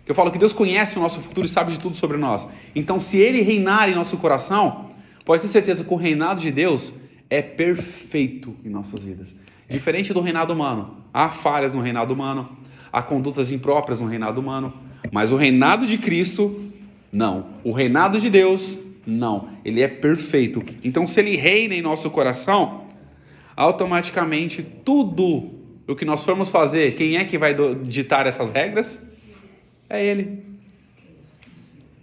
Que eu falo que Deus conhece o nosso futuro e sabe de tudo sobre nós. Então, se Ele reinar em nosso coração, pode ter certeza que o reinado de Deus é perfeito em nossas vidas. Diferente do reinado humano. Há falhas no reinado humano, há condutas impróprias no reinado humano, mas o reinado de Cristo, não. O reinado de Deus, não. Ele é perfeito. Então, se Ele reina em nosso coração, automaticamente tudo o que nós formos fazer, quem é que vai ditar essas regras? É Ele.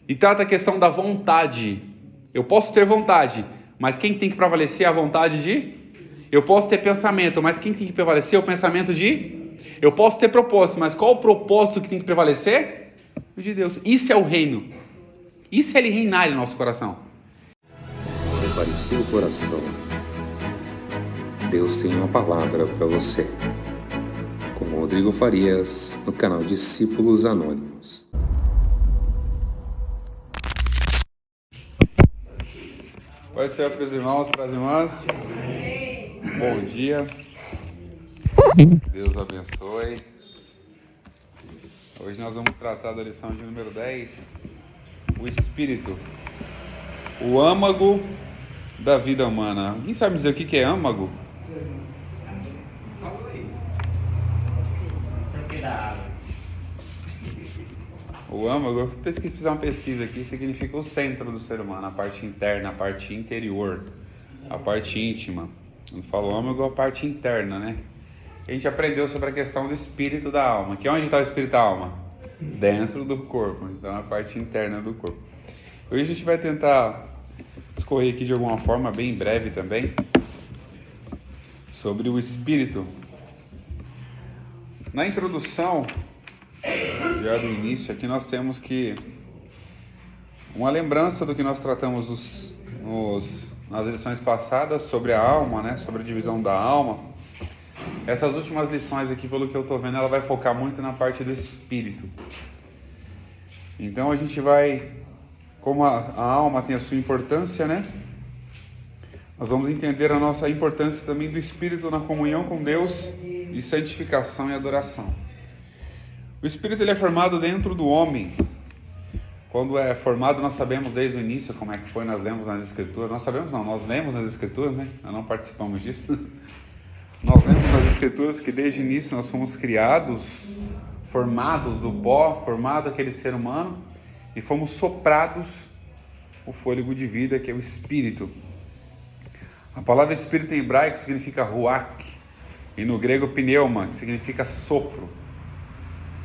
E trata a questão da vontade. Eu posso ter vontade, mas quem tem que prevalecer é a vontade de... Eu posso ter pensamento, mas quem tem que prevalecer é o pensamento de... Eu posso ter propósito, mas qual o propósito que tem que prevalecer? O de Deus. Isso é o reino. Isso é Ele reinar em nosso coração. Prepare o seu coração. Deus tem uma palavra para você. Com Rodrigo Farias, no canal Discípulos Anônimos. Pode ser para os irmãos, para as irmãs. Bom dia. Deus abençoe. Hoje nós vamos tratar da lição de número 10. O Espírito. O âmago da vida humana. Alguém sabe dizer o que é âmago? O âmago, eu fiz uma pesquisa aqui, significa o centro do ser humano, a parte interna, a parte interior, a parte íntima. Quando falo âmago, a parte interna, né? A gente aprendeu sobre a questão do espírito da alma. Que onde está o espírito da alma? Dentro do corpo, então a parte interna do corpo. Hoje a gente vai tentar discorrer aqui de alguma forma, bem breve também, sobre o espírito. Na introdução, já do início, aqui nós temos que uma lembrança do que nós tratamos nas lições passadas sobre a alma, né? Sobre a divisão da alma. Essas últimas lições aqui, pelo que eu estou vendo, ela vai focar muito na parte do espírito. Então a gente vai, como a alma tem a sua importância, né? Nós vamos entender a nossa importância também do espírito na comunhão com Deus e santificação e adoração. O espírito ele é formado dentro do homem. Quando é formado, nós sabemos desde o início como é que foi, nós lemos nas escrituras. Nós sabemos não, nós lemos nas escrituras, né? Nós não participamos disso. Nós lemos nas escrituras que desde o início nós fomos criados, formados do pó, formado aquele ser humano, e fomos soprados o fôlego de vida, que é o espírito. A palavra espírito em hebraico significa ruach, e no grego pneuma, que significa sopro.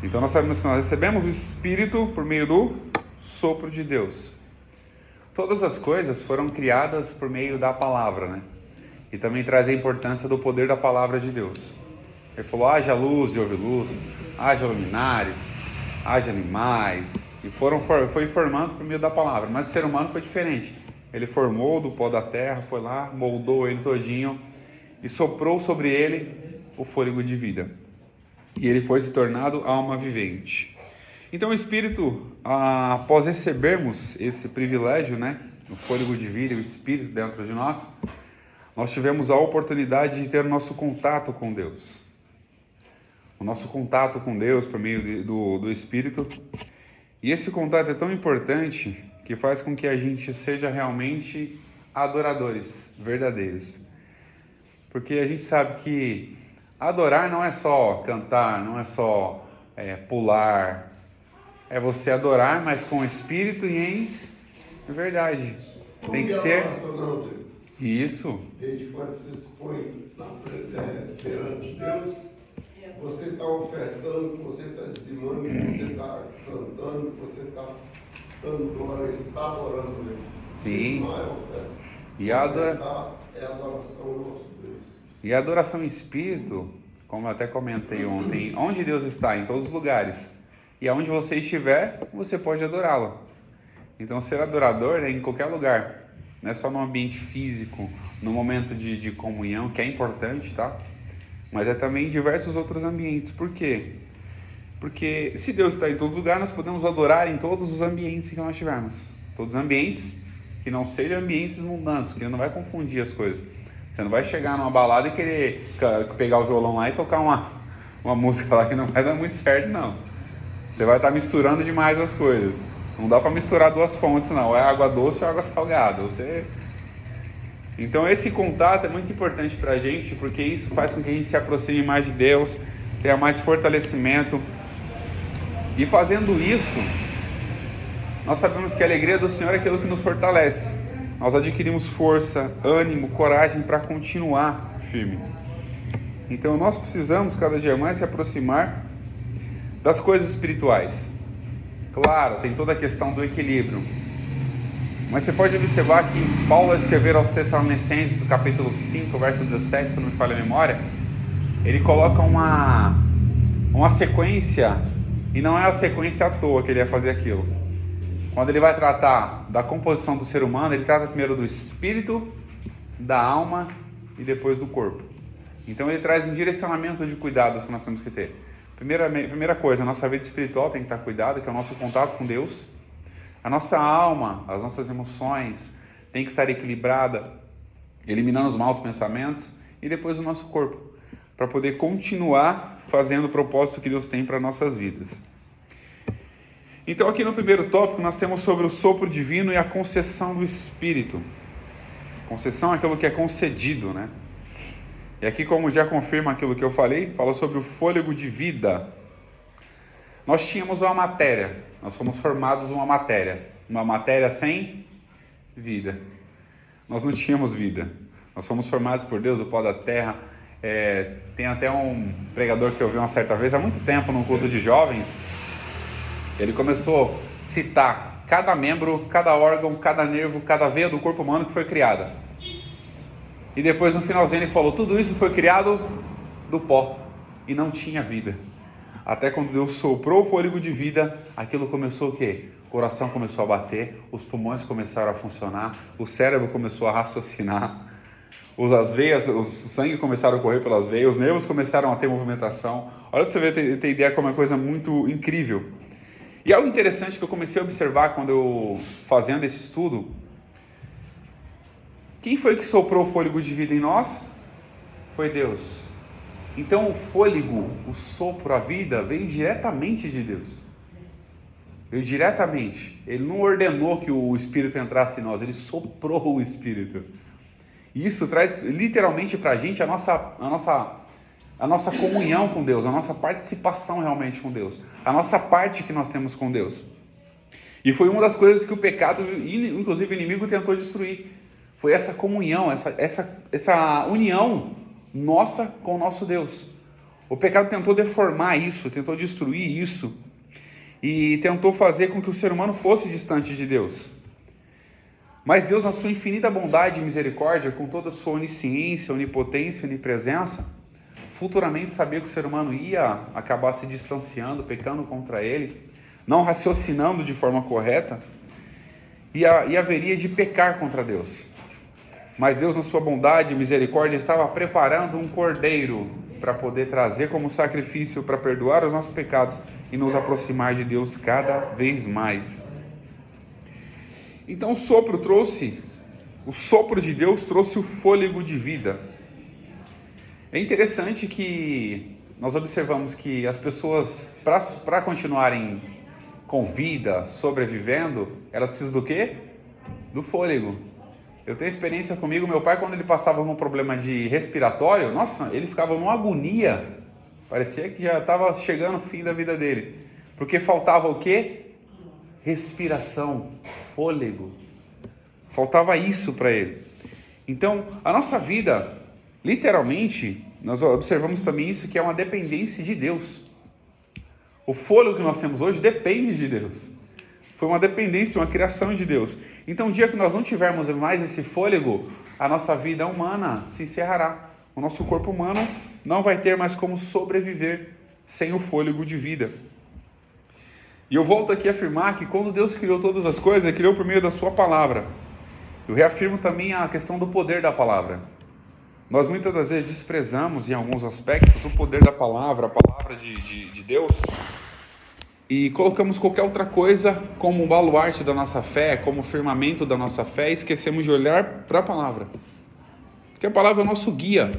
Então nós sabemos que nós recebemos o Espírito por meio do sopro de Deus. Todas as coisas foram criadas por meio da palavra, né? E também traz a importância do poder da palavra de Deus. Ele falou, haja luz e houve luz, haja luminares, haja animais. E foi formando por meio da palavra. Mas o ser humano foi diferente. Ele formou do pó da terra, foi lá, moldou ele todinho e soprou sobre ele o fôlego de vida. E ele foi se tornado alma vivente. Então o Espírito, após recebermos esse privilégio, né, o fôlego de vida, o Espírito dentro de nós tivemos a oportunidade de ter o nosso contato com Deus. O nosso contato com Deus por meio do Espírito. E esse contato é tão importante que faz com que a gente seja realmente adoradores verdadeiros. Porque a gente sabe que adorar não é só cantar, não é só pular. É você adorar, mas com espírito e em verdade. Tem que ser... Isso. Desde quando você se põe perante Deus, você está ofertando, você está dizimando, você está cantando, você está dando glória, está adorando Ele. Sim. Não é oferta. E a adoração ao nosso Deus. E a adoração em espírito, como eu até comentei ontem, onde Deus está? Em todos os lugares. E aonde você estiver, você pode adorá-lo. Então, ser adorador é em qualquer lugar. Não é só no ambiente físico, no momento de comunhão, que é importante, tá? Mas é também em diversos outros ambientes. Por quê? Porque se Deus está em todo lugar, nós podemos adorar em todos os ambientes que nós tivermos. Todos os ambientes que não sejam ambientes mundanos, que não vai confundir as coisas. Você não vai chegar numa balada e querer pegar o violão lá e tocar uma música lá que não vai dar muito certo, não. Você vai estar misturando demais as coisas. Não dá para misturar duas fontes, não. É água doce ou água salgada. Então esse contato é muito importante para a gente, porque isso faz com que a gente se aproxime mais de Deus, tenha mais fortalecimento. E fazendo isso, nós sabemos que a alegria do Senhor é aquilo que nos fortalece. Nós adquirimos força, ânimo, coragem para continuar firme. Então nós precisamos cada dia mais se aproximar das coisas espirituais. Claro, tem toda a questão do equilíbrio. Mas você pode observar que Paulo, ao escrever aos Tessalonicenses, no capítulo 5, verso 17, se não me falha a memória, ele coloca uma sequência, e não é a sequência à toa que ele ia fazer aquilo. Quando ele vai tratar da composição do ser humano, ele trata primeiro do espírito, da alma e depois do corpo. Então ele traz um direcionamento de cuidados que nós temos que ter. Primeira coisa, a nossa vida espiritual tem que estar cuidada, que é o nosso contato com Deus. A nossa alma, as nossas emoções tem que estar equilibrada, eliminando os maus pensamentos, e depois o nosso corpo, para poder continuar fazendo o propósito que Deus tem para nossas vidas. Então aqui no primeiro tópico nós temos sobre o sopro divino e a concessão do Espírito. Concessão é aquilo que é concedido, né? E aqui, como já confirma aquilo que eu falei, falou sobre o fôlego de vida. Nós tínhamos uma matéria, nós fomos formados uma matéria sem vida. Nós não tínhamos vida, nós fomos formados por Deus, o pó da terra. Tem até um pregador que eu vi uma certa vez, há muito tempo, num culto de jovens, ele começou a citar cada membro, cada órgão, cada nervo, cada veia do corpo humano que foi criada. E depois no finalzinho ele falou, tudo isso foi criado do pó e não tinha vida. Até quando Deus soprou o fôlego de vida, aquilo começou o quê? O coração começou a bater, os pulmões começaram a funcionar, o cérebro começou a raciocinar, as veias, o sangue começaram a correr pelas veias, os nervos começaram a ter movimentação. Olha para você ver, ter ideia como é uma coisa muito incrível. E algo interessante que eu comecei a observar quando eu fazendo esse estudo, quem foi que soprou o fôlego de vida em nós? Foi Deus. Então o fôlego, o sopro, a vida, veio diretamente de Deus. Veio diretamente. Ele não ordenou que o Espírito entrasse em nós, ele soprou o Espírito. E isso traz literalmente para a gente a nossa comunhão com Deus, a nossa participação realmente com Deus, a nossa parte que nós temos com Deus. E foi uma das coisas que o pecado, inclusive o inimigo, tentou destruir. Foi essa comunhão, essa união nossa com o nosso Deus. O pecado tentou deformar isso, tentou destruir isso e tentou fazer com que o ser humano fosse distante de Deus. Mas Deus, na sua infinita bondade e misericórdia, com toda a sua onisciência, onipotência e onipresença, futuramente sabia que o ser humano ia acabar se distanciando, pecando contra ele, não raciocinando de forma correta, e haveria de pecar contra Deus. Mas Deus, na sua bondade e misericórdia, estava preparando um cordeiro para poder trazer como sacrifício para perdoar os nossos pecados e nos aproximar de Deus cada vez mais. Então o sopro de Deus trouxe o fôlego de vida. É interessante que nós observamos que as pessoas, para continuarem com vida, sobrevivendo, elas precisam do quê? Do fôlego. Eu tenho experiência comigo, meu pai, quando ele passava num problema de respiratório, nossa, ele ficava numa agonia, parecia que já estava chegando o fim da vida dele, porque faltava o quê? Respiração, fôlego, faltava isso para ele. Então, a nossa vida, literalmente, nós observamos também isso, que é uma dependência de Deus. O fôlego que nós temos hoje depende de Deus. Foi uma dependência, uma criação de Deus. Então, o dia que nós não tivermos mais esse fôlego, a nossa vida humana se encerrará. O nosso corpo humano não vai ter mais como sobreviver sem o fôlego de vida. E eu volto aqui a afirmar que quando Deus criou todas as coisas, Ele criou por meio da sua palavra. Eu reafirmo também a questão do poder da palavra. Nós muitas das vezes desprezamos em alguns aspectos o poder da palavra, a palavra de Deus, e colocamos qualquer outra coisa como um baluarte da nossa fé, como firmamento da nossa fé, e esquecemos de olhar para a palavra. Porque a palavra é o nosso guia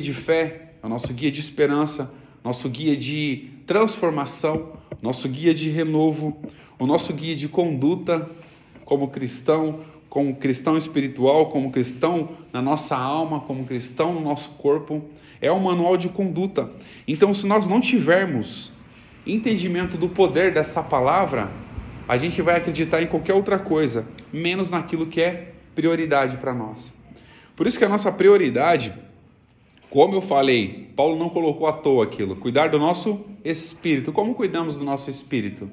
de fé, é o nosso guia de esperança, nosso guia de transformação, nosso guia de renovo, o nosso guia de conduta como cristão espiritual, como cristão na nossa alma, como cristão no nosso corpo. É um manual de conduta. Então, se nós não tivermos entendimento do poder dessa palavra, a gente vai acreditar em qualquer outra coisa, menos naquilo que é prioridade para nós. Por isso que a nossa prioridade, como eu falei, Paulo não colocou à toa aquilo, cuidar do nosso espírito. Como cuidamos do nosso espírito?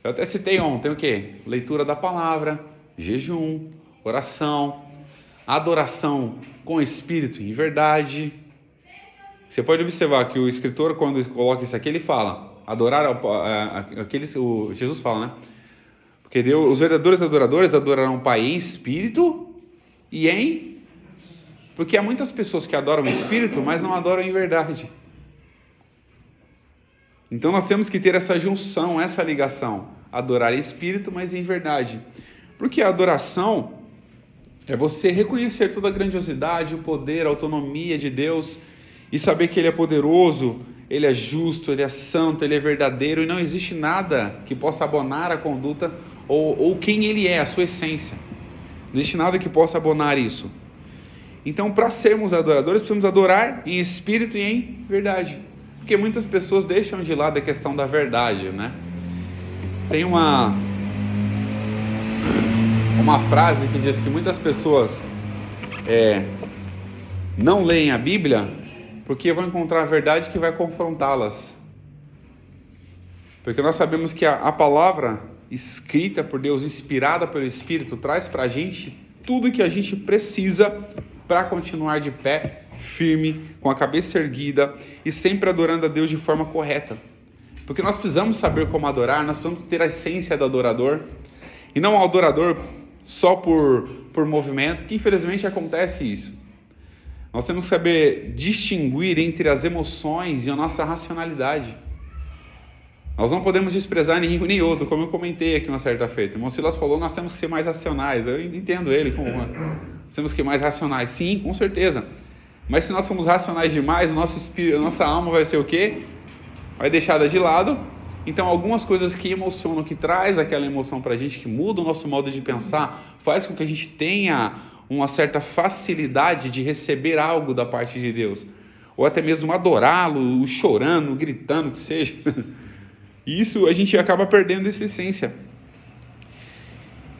Eu até citei ontem o quê? Leitura da palavra, jejum, oração, adoração com espírito e verdade. Você pode observar que o escritor, quando coloca isso aqui, ele fala, Jesus fala, né? Porque os verdadeiros adoradores adorarão o Pai em espírito e em... Porque há muitas pessoas que adoram em espírito, mas não adoram em verdade. Então nós temos que ter essa junção, essa ligação. Adorar em espírito, mas em verdade. Porque a adoração é você reconhecer toda a grandiosidade, o poder, a autonomia de Deus e saber que Ele é poderoso, Ele é justo, Ele é santo, Ele é verdadeiro e não existe nada que possa abonar a conduta ou quem Ele é, a sua essência. Não existe nada que possa abonar isso. Então, para sermos adoradores, precisamos adorar em espírito e em verdade. Porque muitas pessoas deixam de lado a questão da verdade, né? Tem uma frase que diz que muitas pessoas não leem a Bíblia porque vão encontrar a verdade que vai confrontá-las. Porque nós sabemos que a palavra escrita por Deus, inspirada pelo Espírito, traz para a gente tudo que a gente precisa para continuar de pé, firme, com a cabeça erguida e sempre adorando a Deus de forma correta. Porque nós precisamos saber como adorar, nós precisamos ter a essência do adorador e não o adorador só por movimento, que infelizmente acontece isso. Nós temos que saber distinguir entre as emoções e a nossa racionalidade. Nós não podemos desprezar nenhum nem outro, como eu comentei aqui uma certa feita. O irmão Silas falou, nós temos que ser mais racionais. Eu entendo ele, nós temos que ser mais racionais. Sim, com certeza. Mas se nós somos racionais demais, o nosso espírito, a nossa alma vai ser o quê? Vai deixada de lado. Então, algumas coisas que emocionam, que traz aquela emoção para a gente, que muda o nosso modo de pensar, faz com que a gente tenha uma certa facilidade de receber algo da parte de Deus. Ou até mesmo adorá-lo, chorando, gritando, que seja. Isso a gente acaba perdendo essa essência.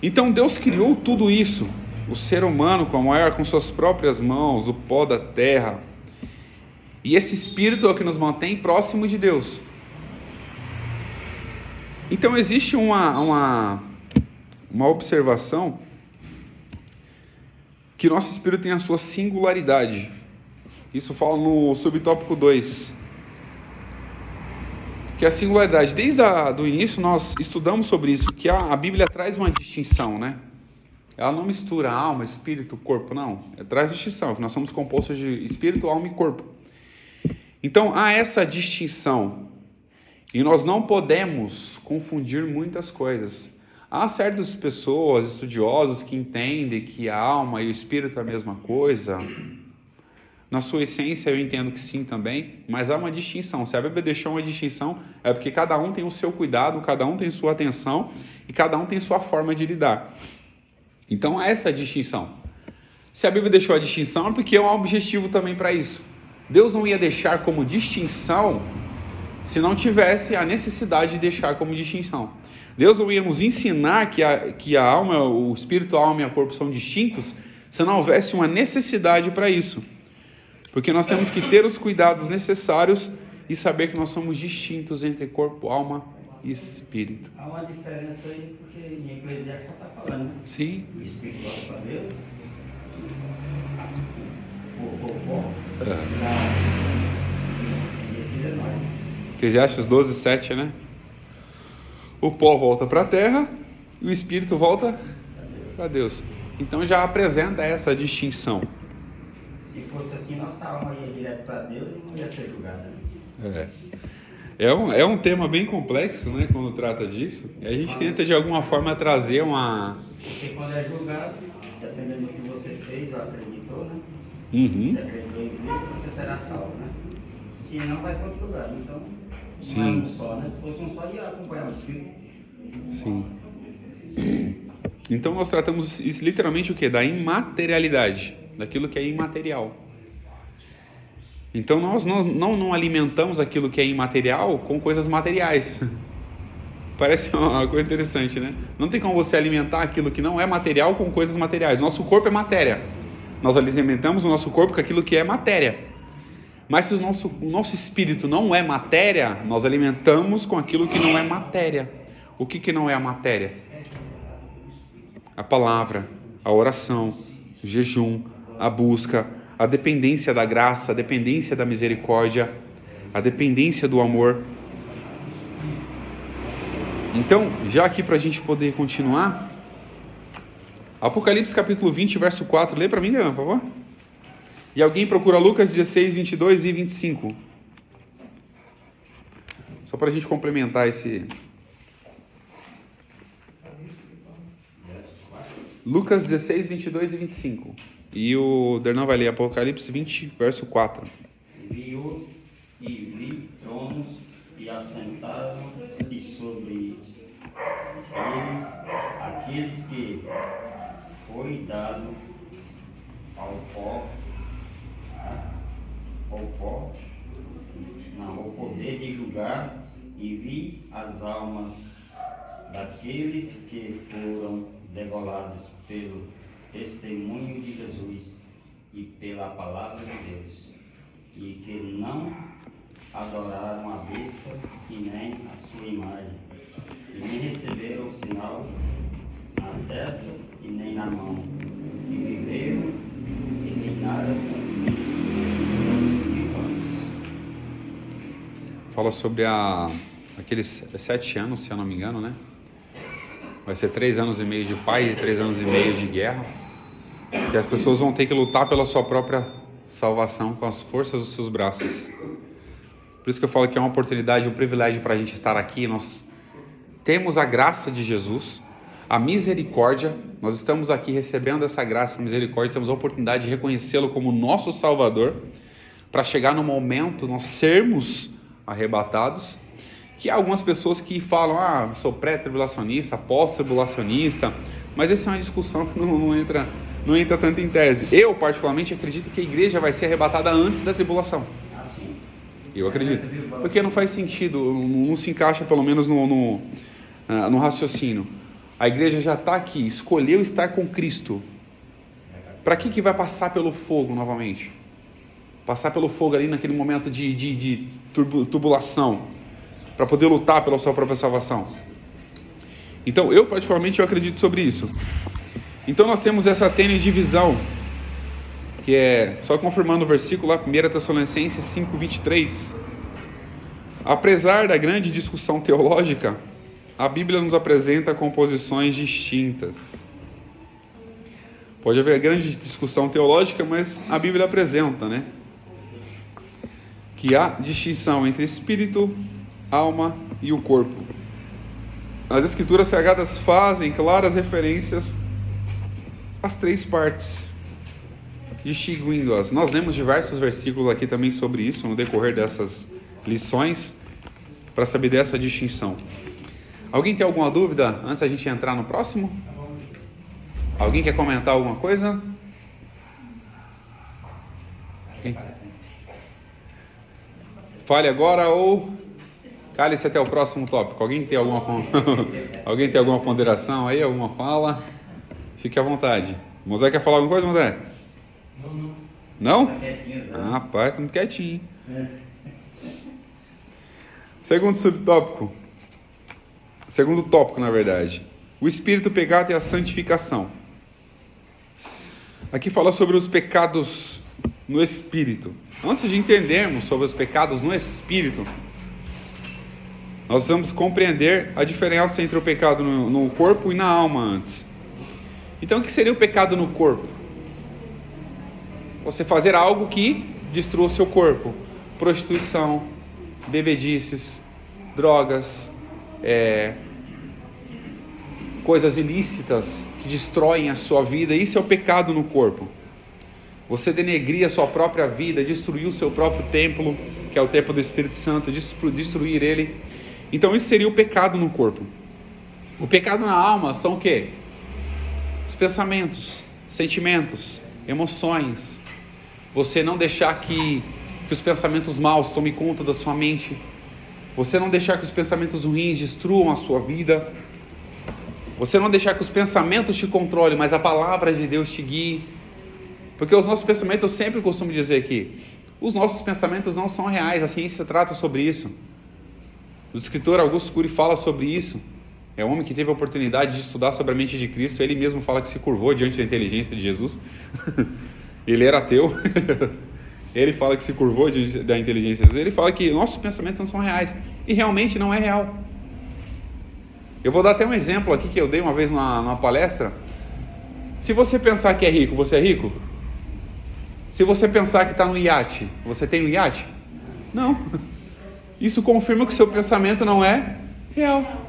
Então Deus criou tudo isso, o ser humano com suas próprias mãos, o pó da terra. E esse espírito é o que nos mantém próximo de Deus. Então existe uma observação que nosso espírito tem a sua singularidade. Isso fala no subtópico 2. Que a singularidade, desde o início nós estudamos sobre isso, que a Bíblia traz uma distinção, né? Ela não mistura alma, espírito, corpo, não. Ela traz distinção, que nós somos compostos de espírito, alma e corpo. Então há essa distinção e nós não podemos confundir muitas coisas. Há certas pessoas, estudiosos, que entendem que a alma e o espírito é a mesma coisa. Na sua essência eu entendo que sim também, mas há uma distinção. Se a Bíblia deixou uma distinção, é porque cada um tem o seu cuidado, cada um tem sua atenção e cada um tem sua forma de lidar. Então há essa distinção. Se a Bíblia deixou a distinção, é porque é um objetivo também para isso. Deus não ia deixar como distinção se não tivesse a necessidade de deixar como distinção. Deus não ia nos ensinar que a alma, o espírito, a alma e o corpo são distintos se não houvesse uma necessidade para isso. Porque nós temos que ter os cuidados necessários e saber que nós somos distintos entre corpo, alma e espírito. Há uma diferença aí, porque em Eclesiastes está falando, né? Sim. O espiritual para Deus, Eclesiastes 12:7, né? O pó volta para a terra e o espírito volta para Deus. Então já apresenta essa distinção. Se fosse assim, nossa alma ia direto para Deus e não ia ser julgada. Né? É um tema bem complexo, né, quando trata disso. E a gente tenta de alguma forma trazer uma... Porque quando é julgado, dependendo do que você fez ou acreditou, né? Uhum. Se acreditou em Cristo, você será salvo, né? Se não, vai para outro lugar. Então, Sim. não é um só, né? Se fosse um só, ia acompanhar o Espírito. Sim. Então nós tratamos isso literalmente o quê? Da imaterialidade, daquilo que é imaterial. Então nós não alimentamos aquilo que é imaterial com coisas materiais. Parece uma coisa interessante, né? Não tem como você alimentar aquilo que não é material com coisas materiais. Nosso corpo é matéria. Nós alimentamos o nosso corpo com aquilo que é matéria. Mas se o nosso espírito não é matéria, nós alimentamos com aquilo que não é matéria. O que não é a matéria? A palavra, a oração, o jejum, a busca, a dependência da graça, a dependência da misericórdia, a dependência do amor. Então, já aqui para a gente poder continuar, Apocalipse capítulo 20, verso 4, lê para mim, por favor. E alguém procura Lucas 16, 22 e 25. Só para a gente complementar esse... Lucas 16, 22 e 25. E o Dernan vai ler Apocalipse 20, verso 4. Vi tronos e assentaram-se sobre eles aqueles que foi dado ao poder de julgar, e vi as almas daqueles que foram degolados pelo testemunho de Jesus e pela palavra de Deus, e que não adoraram a besta e nem a sua imagem, e nem receberam o sinal na testa e nem na mão, e viveram e reinaram com Cristo durante 1000 anos. Fala sobre aqueles 7 anos, se eu não me engano, né? Vai ser 3 anos e meio de paz e 3 anos e meio de guerra. Que as pessoas vão ter que lutar pela sua própria salvação com as forças dos seus braços. Por isso que eu falo que é uma oportunidade, um privilégio para a gente estar aqui. Nós temos a graça de Jesus, a misericórdia. Nós estamos aqui recebendo essa graça, a misericórdia. Temos a oportunidade de reconhecê-lo como nosso Salvador, para chegar no momento nós sermos arrebatados. Que há algumas pessoas que falam, sou pré-tribulacionista, pós-tribulacionista, mas essa é uma discussão que não entra tanto em tese. Eu, particularmente, acredito que a igreja vai ser arrebatada antes da tribulação. Eu acredito. Porque não faz sentido, não se encaixa pelo menos no raciocínio. A igreja já está aqui, escolheu estar com Cristo. Para que vai passar pelo fogo novamente? Passar pelo fogo ali naquele momento de turbulação, para poder lutar pela sua própria salvação. Então, eu particularmente acredito sobre isso. Então, nós temos essa tênue divisão, que é, só confirmando o versículo lá, 1 Tessalonicenses 5, 23. Apesar da grande discussão teológica, a Bíblia nos apresenta composições distintas. Pode haver grande discussão teológica, mas a Bíblia apresenta, né? Que há distinção entre espírito, alma e o corpo. As Escrituras Sagradas fazem claras referências às 3 partes, distinguindo-as. Nós lemos diversos versículos aqui também sobre isso, no decorrer dessas lições, para saber dessa distinção. Alguém tem alguma dúvida antes da gente entrar no próximo? Alguém quer comentar alguma coisa? Fale agora ou cale-se até o próximo tópico. Alguém tem alguma ponderação aí, alguma fala? Fique à vontade. Mosé quer falar alguma coisa, Mosé? Não? Rapaz, está muito quietinho. Segundo subtópico. Segundo tópico, na verdade. O espírito pecado e a santificação. Aqui fala sobre os pecados no espírito. Antes de entendermos sobre os pecados no espírito, nós vamos compreender a diferença entre o pecado no corpo e na alma antes. Então, o que seria o pecado no corpo? Você fazer algo que destrua o seu corpo. Prostituição, bebedices, drogas, coisas ilícitas que destroem a sua vida. Isso é o pecado no corpo. Você denegrir a sua própria vida, destruir o seu próprio templo. que é o templo do Espírito Santo, destruir ele. Então isso seria o pecado no corpo. O pecado na alma são o quê? Os pensamentos, sentimentos, emoções. Você não deixar que os pensamentos maus tomem conta da sua mente. Você não deixar que os pensamentos ruins destruam a sua vida. Você não deixar que os pensamentos te controlem, mas a palavra de Deus te guie. Porque os nossos pensamentos, eu sempre costumo dizer aqui, os nossos pensamentos não são reais, a ciência trata sobre isso. O escritor Augusto Cury fala sobre isso. É um homem que teve a oportunidade de estudar sobre a mente de Cristo. Ele mesmo fala que se curvou diante da inteligência de Jesus. Ele era ateu. Ele fala que se curvou diante da inteligência de Jesus. Ele fala que nossos pensamentos não são reais. E realmente não é real. Eu vou dar até um exemplo aqui que eu dei uma vez numa palestra. Se você pensar que é rico, você é rico? Se você pensar que está no iate, você tem um iate? Não. Isso confirma que o seu pensamento não é real.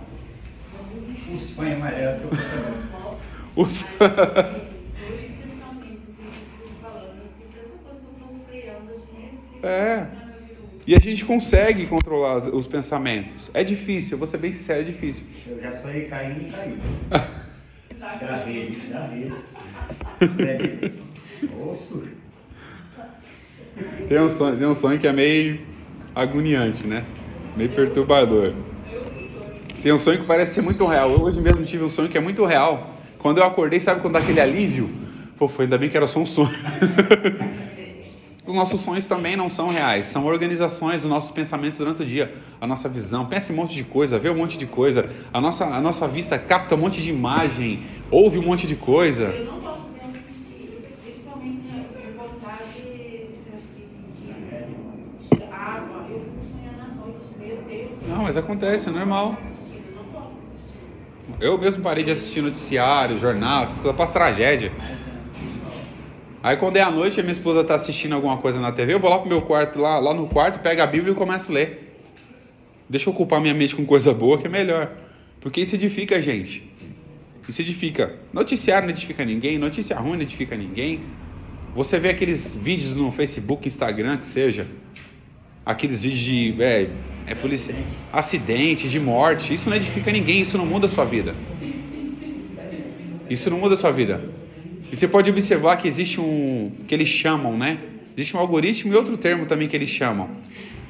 O sonho amarelo que eu pensava. Os... E a gente consegue controlar os pensamentos. É difícil, eu vou ser bem sincero, é difícil. Eu já sonhei caindo e caiu. Garrei. Osso. Tem um sonho que é meio agoniante, né? Meio perturbador. Tem um sonho que parece ser muito real. Eu hoje mesmo tive um sonho que é muito real. Quando eu acordei, sabe quando dá aquele alívio? Pô, foi ainda bem que era só um sonho. Os nossos sonhos também não são reais, são organizações dos nossos pensamentos durante o dia, a nossa visão, pensa em um monte de coisa, vê um monte de coisa, a nossa vista capta um monte de imagem, ouve um monte de coisa. Eu não gosto de assistir, principalmente reportagens de água, eu fico sonhando à noite, meu Deus. Não, mas acontece, é normal. Eu não posso assistir. Eu mesmo parei de assistir noticiário, jornal, essas coisas, para tragédia. Aí quando é à noite, a minha esposa está assistindo alguma coisa na TV, eu vou lá pro meu quarto, lá no quarto, pego a Bíblia e começo a ler. Deixa eu ocupar minha mente com coisa boa, que é melhor. Porque isso edifica a gente. Isso edifica. Noticiário não edifica ninguém, notícia ruim não edifica ninguém. Você vê aqueles vídeos no Facebook, Instagram, que seja, aqueles vídeos de polícia, acidente, de morte, isso não edifica ninguém, isso não muda a sua vida. Isso não muda a sua vida. E você pode observar que existe que eles chamam, né? Existe um algoritmo e outro termo também que eles chamam.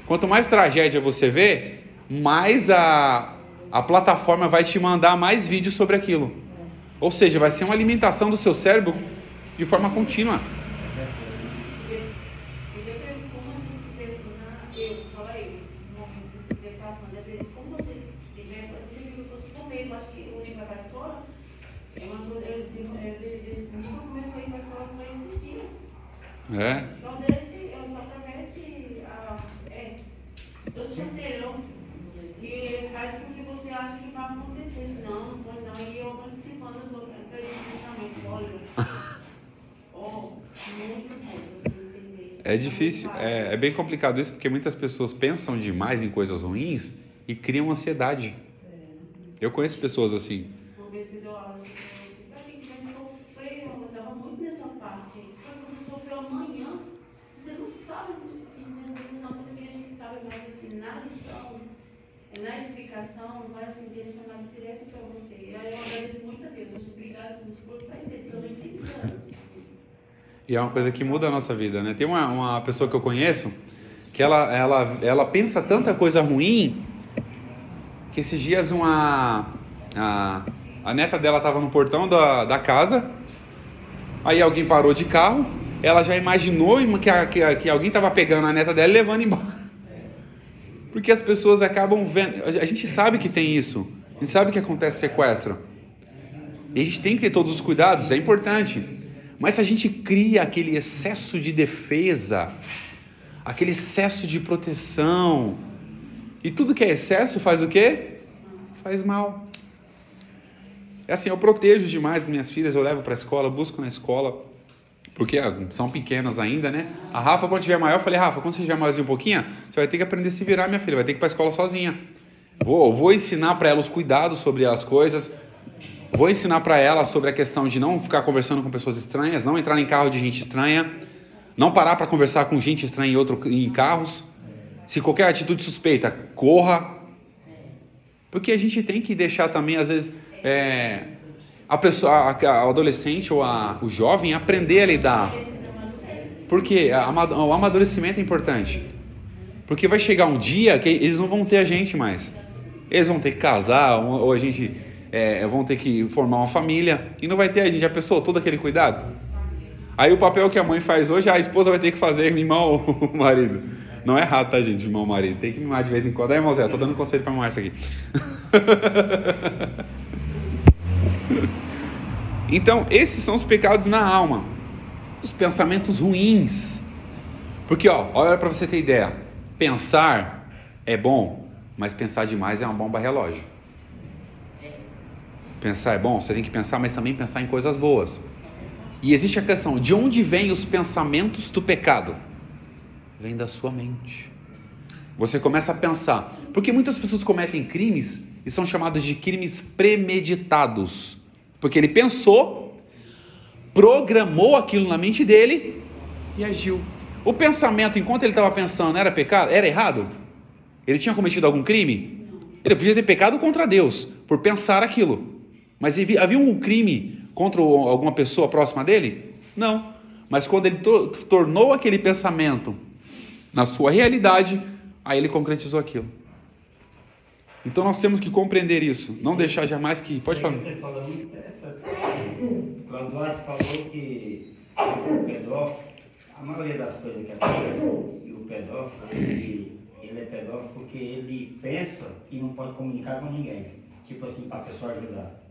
Quanto mais tragédia você vê, mais a plataforma vai te mandar mais vídeos sobre aquilo. Ou seja, vai ser uma alimentação do seu cérebro de forma contínua. Eu já pergunto como a gente como você tiver, você viu que eu tô com medo, acho que o Nico vai para a escola, o Nico começou a ir para a escola só esses dias. Só atravesse do solteirão e faz com que você ache que vai acontecer. Não, e eu participando do pensamento, olha, muito bom você entender. É difícil, é bem complicado isso, porque muitas pessoas pensam demais em coisas ruins e criam ansiedade. Eu conheço pessoas assim. Uma vez você deu aula, você vai sofrer, eu estava muito nessa parte. Quando você sofreu amanhã, você não sabe, uma coisa que a gente sabe, mas assim, na lição, na explicação, vai assim, direcionado direto para você. Aí eu agradeço muito a Deus, obrigado por estar entendendo, porque eu não entendi nada. E é uma coisa que muda a nossa vida, né? Tem uma pessoa que eu conheço que ela pensa tanta coisa ruim que esses dias a neta dela estava no portão da casa, aí alguém parou de carro, ela já imaginou que alguém estava pegando a neta dela e levando embora. Porque as pessoas acabam vendo, a gente sabe que tem isso, a gente sabe que acontece sequestro. E a gente tem que ter todos os cuidados, é importante. Mas se a gente cria aquele excesso de defesa, aquele excesso de proteção, e tudo que é excesso faz o quê? Faz mal. É assim, eu protejo demais as minhas filhas, eu levo para a escola, busco na escola, porque são pequenas ainda, né? A Rafa, quando tiver maior, eu falei, Rafa, quando você tiver maiorzinho um pouquinho, você vai ter que aprender a se virar, minha filha, vai ter que ir para a escola sozinha. Vou ensinar para ela os cuidados sobre as coisas, vou ensinar para ela sobre a questão de não ficar conversando com pessoas estranhas, não entrar em carro de gente estranha, não parar para conversar com gente estranha em carros. Se qualquer atitude suspeita, corra. Porque a gente tem que deixar também, às vezes, a pessoa, o adolescente ou o jovem aprender a lidar. Porque o amadurecimento é importante. Porque vai chegar um dia que eles não vão ter a gente mais. Eles vão ter que casar, ou a gente vão ter que formar uma família, e não vai ter a gente, a pessoa, todo aquele cuidado. Aí o papel que a mãe faz hoje, a esposa vai ter que fazer mimar o marido. Não é errado, tá, gente, mimar o marido. Tem que mimar de vez em quando. Aí, irmão Zé, eu tô dando conselho pra mimar isso aqui. Então, esses são os pecados na alma. Os pensamentos ruins. Porque, olha pra você ter ideia. Pensar é bom, mas pensar demais é uma bomba relógio. Pensar é bom, você tem que pensar, mas também pensar em coisas boas. E existe a questão, de onde vêm os pensamentos do pecado? Vem da sua mente. Você começa a pensar. Porque muitas pessoas cometem crimes e são chamados de crimes premeditados. Porque ele pensou, programou aquilo na mente dele e agiu. O pensamento, enquanto ele estava pensando, era pecado? Era errado? Ele tinha cometido algum crime? Ele podia ter pecado contra Deus, por pensar aquilo. Mas havia um crime contra alguma pessoa próxima dele? Não. Mas quando ele tornou aquele pensamento na sua realidade, aí ele concretizou aquilo. Então nós temos que compreender isso. Não deixar jamais que... Pode falar. Você falou muito interessante. Quando o Eduardo falou que o pedófilo, a maioria das coisas que acontece, e o pedófilo, ele é pedófilo porque ele pensa e não pode comunicar com ninguém. Tipo assim, para a pessoa ajudar.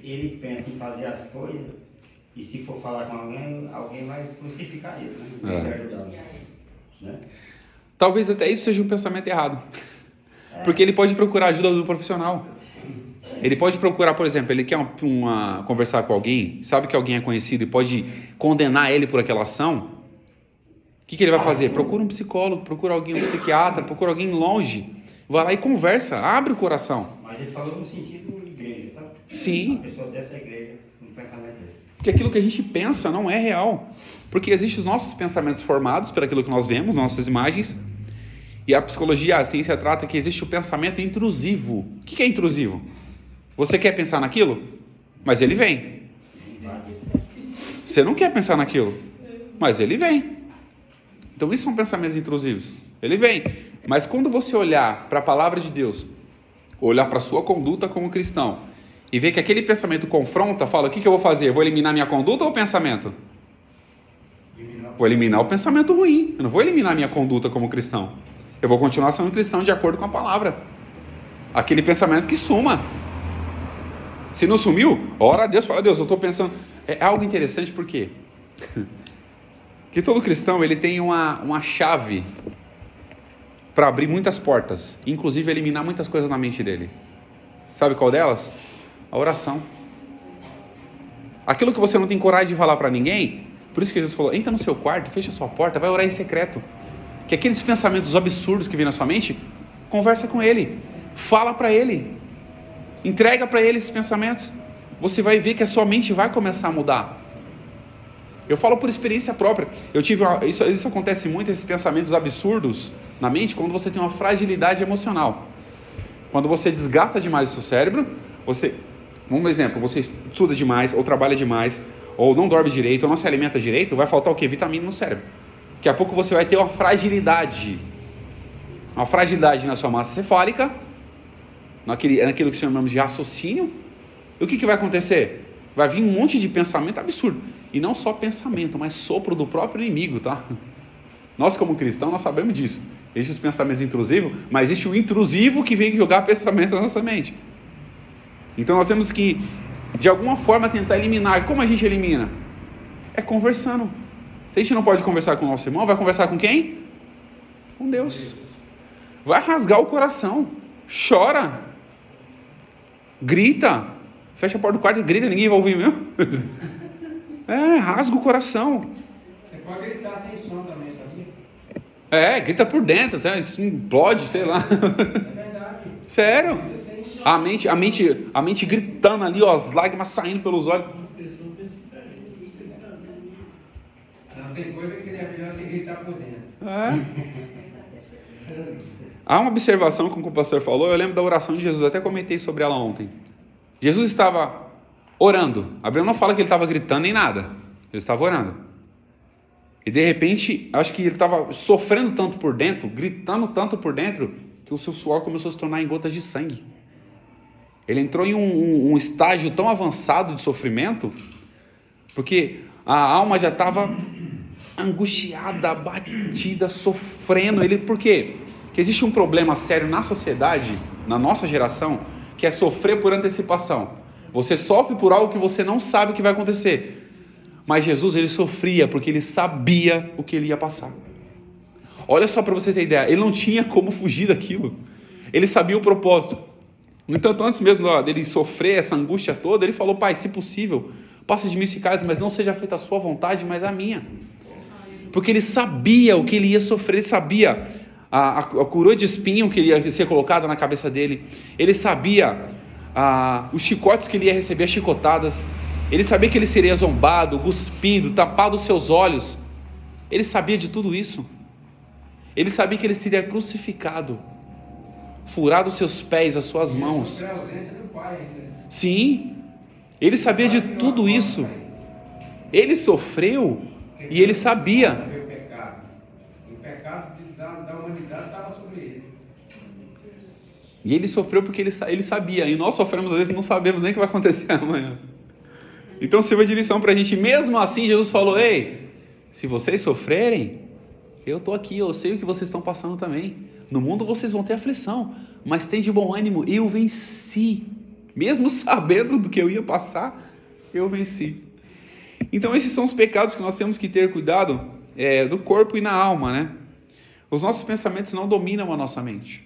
Ele pensa em fazer as coisas e se for falar com alguém vai crucificar ele, né? Não vai ajudar, né? Talvez até isso seja um pensamento errado. Porque ele pode procurar ajuda do profissional. Ele pode procurar, por exemplo, ele quer conversar com alguém, sabe que alguém é conhecido e pode condenar ele por aquela ação. O que ele vai fazer? Procura um psicólogo, procura alguém, um psiquiatra, procura alguém longe. Vai lá e conversa, abre o coração. Mas ele falou no sentido de igreja, sabe? Sim. A pessoa dessa igreja, um pensamento desse. Porque aquilo que a gente pensa não é real. Porque existem os nossos pensamentos formados por aquilo que nós vemos, nossas imagens. E a psicologia, a ciência trata que existe o pensamento intrusivo. O que é intrusivo? Você quer pensar naquilo? Mas ele vem. Você não quer pensar naquilo? Mas ele vem. Então isso são pensamentos intrusivos. Ele vem. Mas quando você olhar para a palavra de Deus, olhar para a sua conduta como cristão, e ver que aquele pensamento confronta, fala, o que eu vou fazer? Eu vou eliminar minha conduta ou o pensamento? Vou eliminar o pensamento ruim. Eu não vou eliminar minha conduta como cristão. Eu vou continuar sendo cristão de acordo com a palavra. Aquele pensamento que suma. Se não sumiu, ora a Deus, fala, Deus, eu estou pensando. É algo interessante porque que todo cristão ele tem uma chave para abrir muitas portas, inclusive eliminar muitas coisas na mente dele. Sabe qual delas? A oração. Aquilo que você não tem coragem de falar para ninguém, por isso que Jesus falou, entra no seu quarto, fecha a sua porta, vai orar em secreto. Que aqueles pensamentos absurdos que vêm na sua mente, conversa com ele, fala para ele, entrega para ele esses pensamentos. Você vai ver que a sua mente vai começar a mudar. Eu falo por experiência própria. Isso acontece muito, esses pensamentos absurdos na mente, quando você tem uma fragilidade emocional. Quando você desgasta demais o seu cérebro, vamos dar um exemplo, você estuda demais, ou trabalha demais, ou não dorme direito, ou não se alimenta direito, vai faltar o quê? Vitamina no cérebro. Daqui a pouco você vai ter uma fragilidade na sua massa cefálica, naquilo que chamamos de raciocínio. E o que vai acontecer? Vai vir um monte de pensamento absurdo. E não só pensamento, mas sopro do próprio inimigo, tá? Nós como cristãos, nós sabemos disso. Existem os pensamentos intrusivos, mas existe o intrusivo que vem jogar pensamento na nossa mente. Então nós temos que, de alguma forma, tentar eliminar. Como a gente elimina? É conversando. Se a gente não pode conversar com o nosso irmão, vai conversar com quem? Com Deus. Vai rasgar o coração. Chora. Grita. Fecha a porta do quarto e grita, ninguém vai ouvir mesmo. Rasga o coração. Você pode gritar sem som também, sabia? Grita por dentro, isso implode, sei lá. É verdade. Sério. A mente gritando ali, ó, as lágrimas saindo pelos olhos. Não tem coisa que seria melhor você gritar por dentro. Há uma observação com o que o pastor falou, eu lembro da oração de Jesus, até comentei sobre ela ontem. Jesus estava orando, a Bíblia não fala que ele estava gritando nem nada, ele estava orando. E de repente, acho que ele estava sofrendo tanto por dentro, gritando tanto por dentro, que o seu suor começou a se tornar em gotas de sangue. Ele entrou em um estágio tão avançado de sofrimento, porque a alma já estava angustiada, abatida, sofrendo. Por quê? Porque existe um problema sério na sociedade, na nossa geração, que é sofrer por antecipação. Você sofre por algo que você não sabe o que vai acontecer. Mas Jesus, ele sofria porque ele sabia o que ele ia passar. Olha só para você ter ideia, ele não tinha como fugir daquilo. Ele sabia o propósito. No entanto, antes mesmo dele sofrer essa angústia toda, ele falou: Pai, se possível, passa de mim esse cálice, mas não seja feita a sua vontade, mas a minha. Porque ele sabia o que ele ia sofrer, ele sabia a coroa de espinho que ia ser colocada na cabeça dele, ele sabia os chicotes que ele ia receber, as chicotadas, ele sabia que ele seria zombado, cuspido, tapado os seus olhos, ele sabia de tudo isso, ele sabia que ele seria crucificado, furado os seus pés, as suas mãos. A ausência do pai ainda. Sim, ele sabia de tudo isso, ele sofreu e ele sabia. O pecado da humanidade estava sobre ele. E ele sofreu porque ele sabia. E nós sofremos às vezes e não sabemos nem o que vai acontecer amanhã. Então sirva de lição para a gente. Mesmo assim, Jesus falou: ei, se vocês sofrerem, eu estou aqui, eu sei o que vocês estão passando também. No mundo vocês vão ter aflição, mas tem de bom ânimo, eu venci. Mesmo sabendo do que eu ia passar, eu venci. Então esses são os pecados que nós temos que ter cuidado do corpo e na alma, né? Os nossos pensamentos não dominam a nossa mente.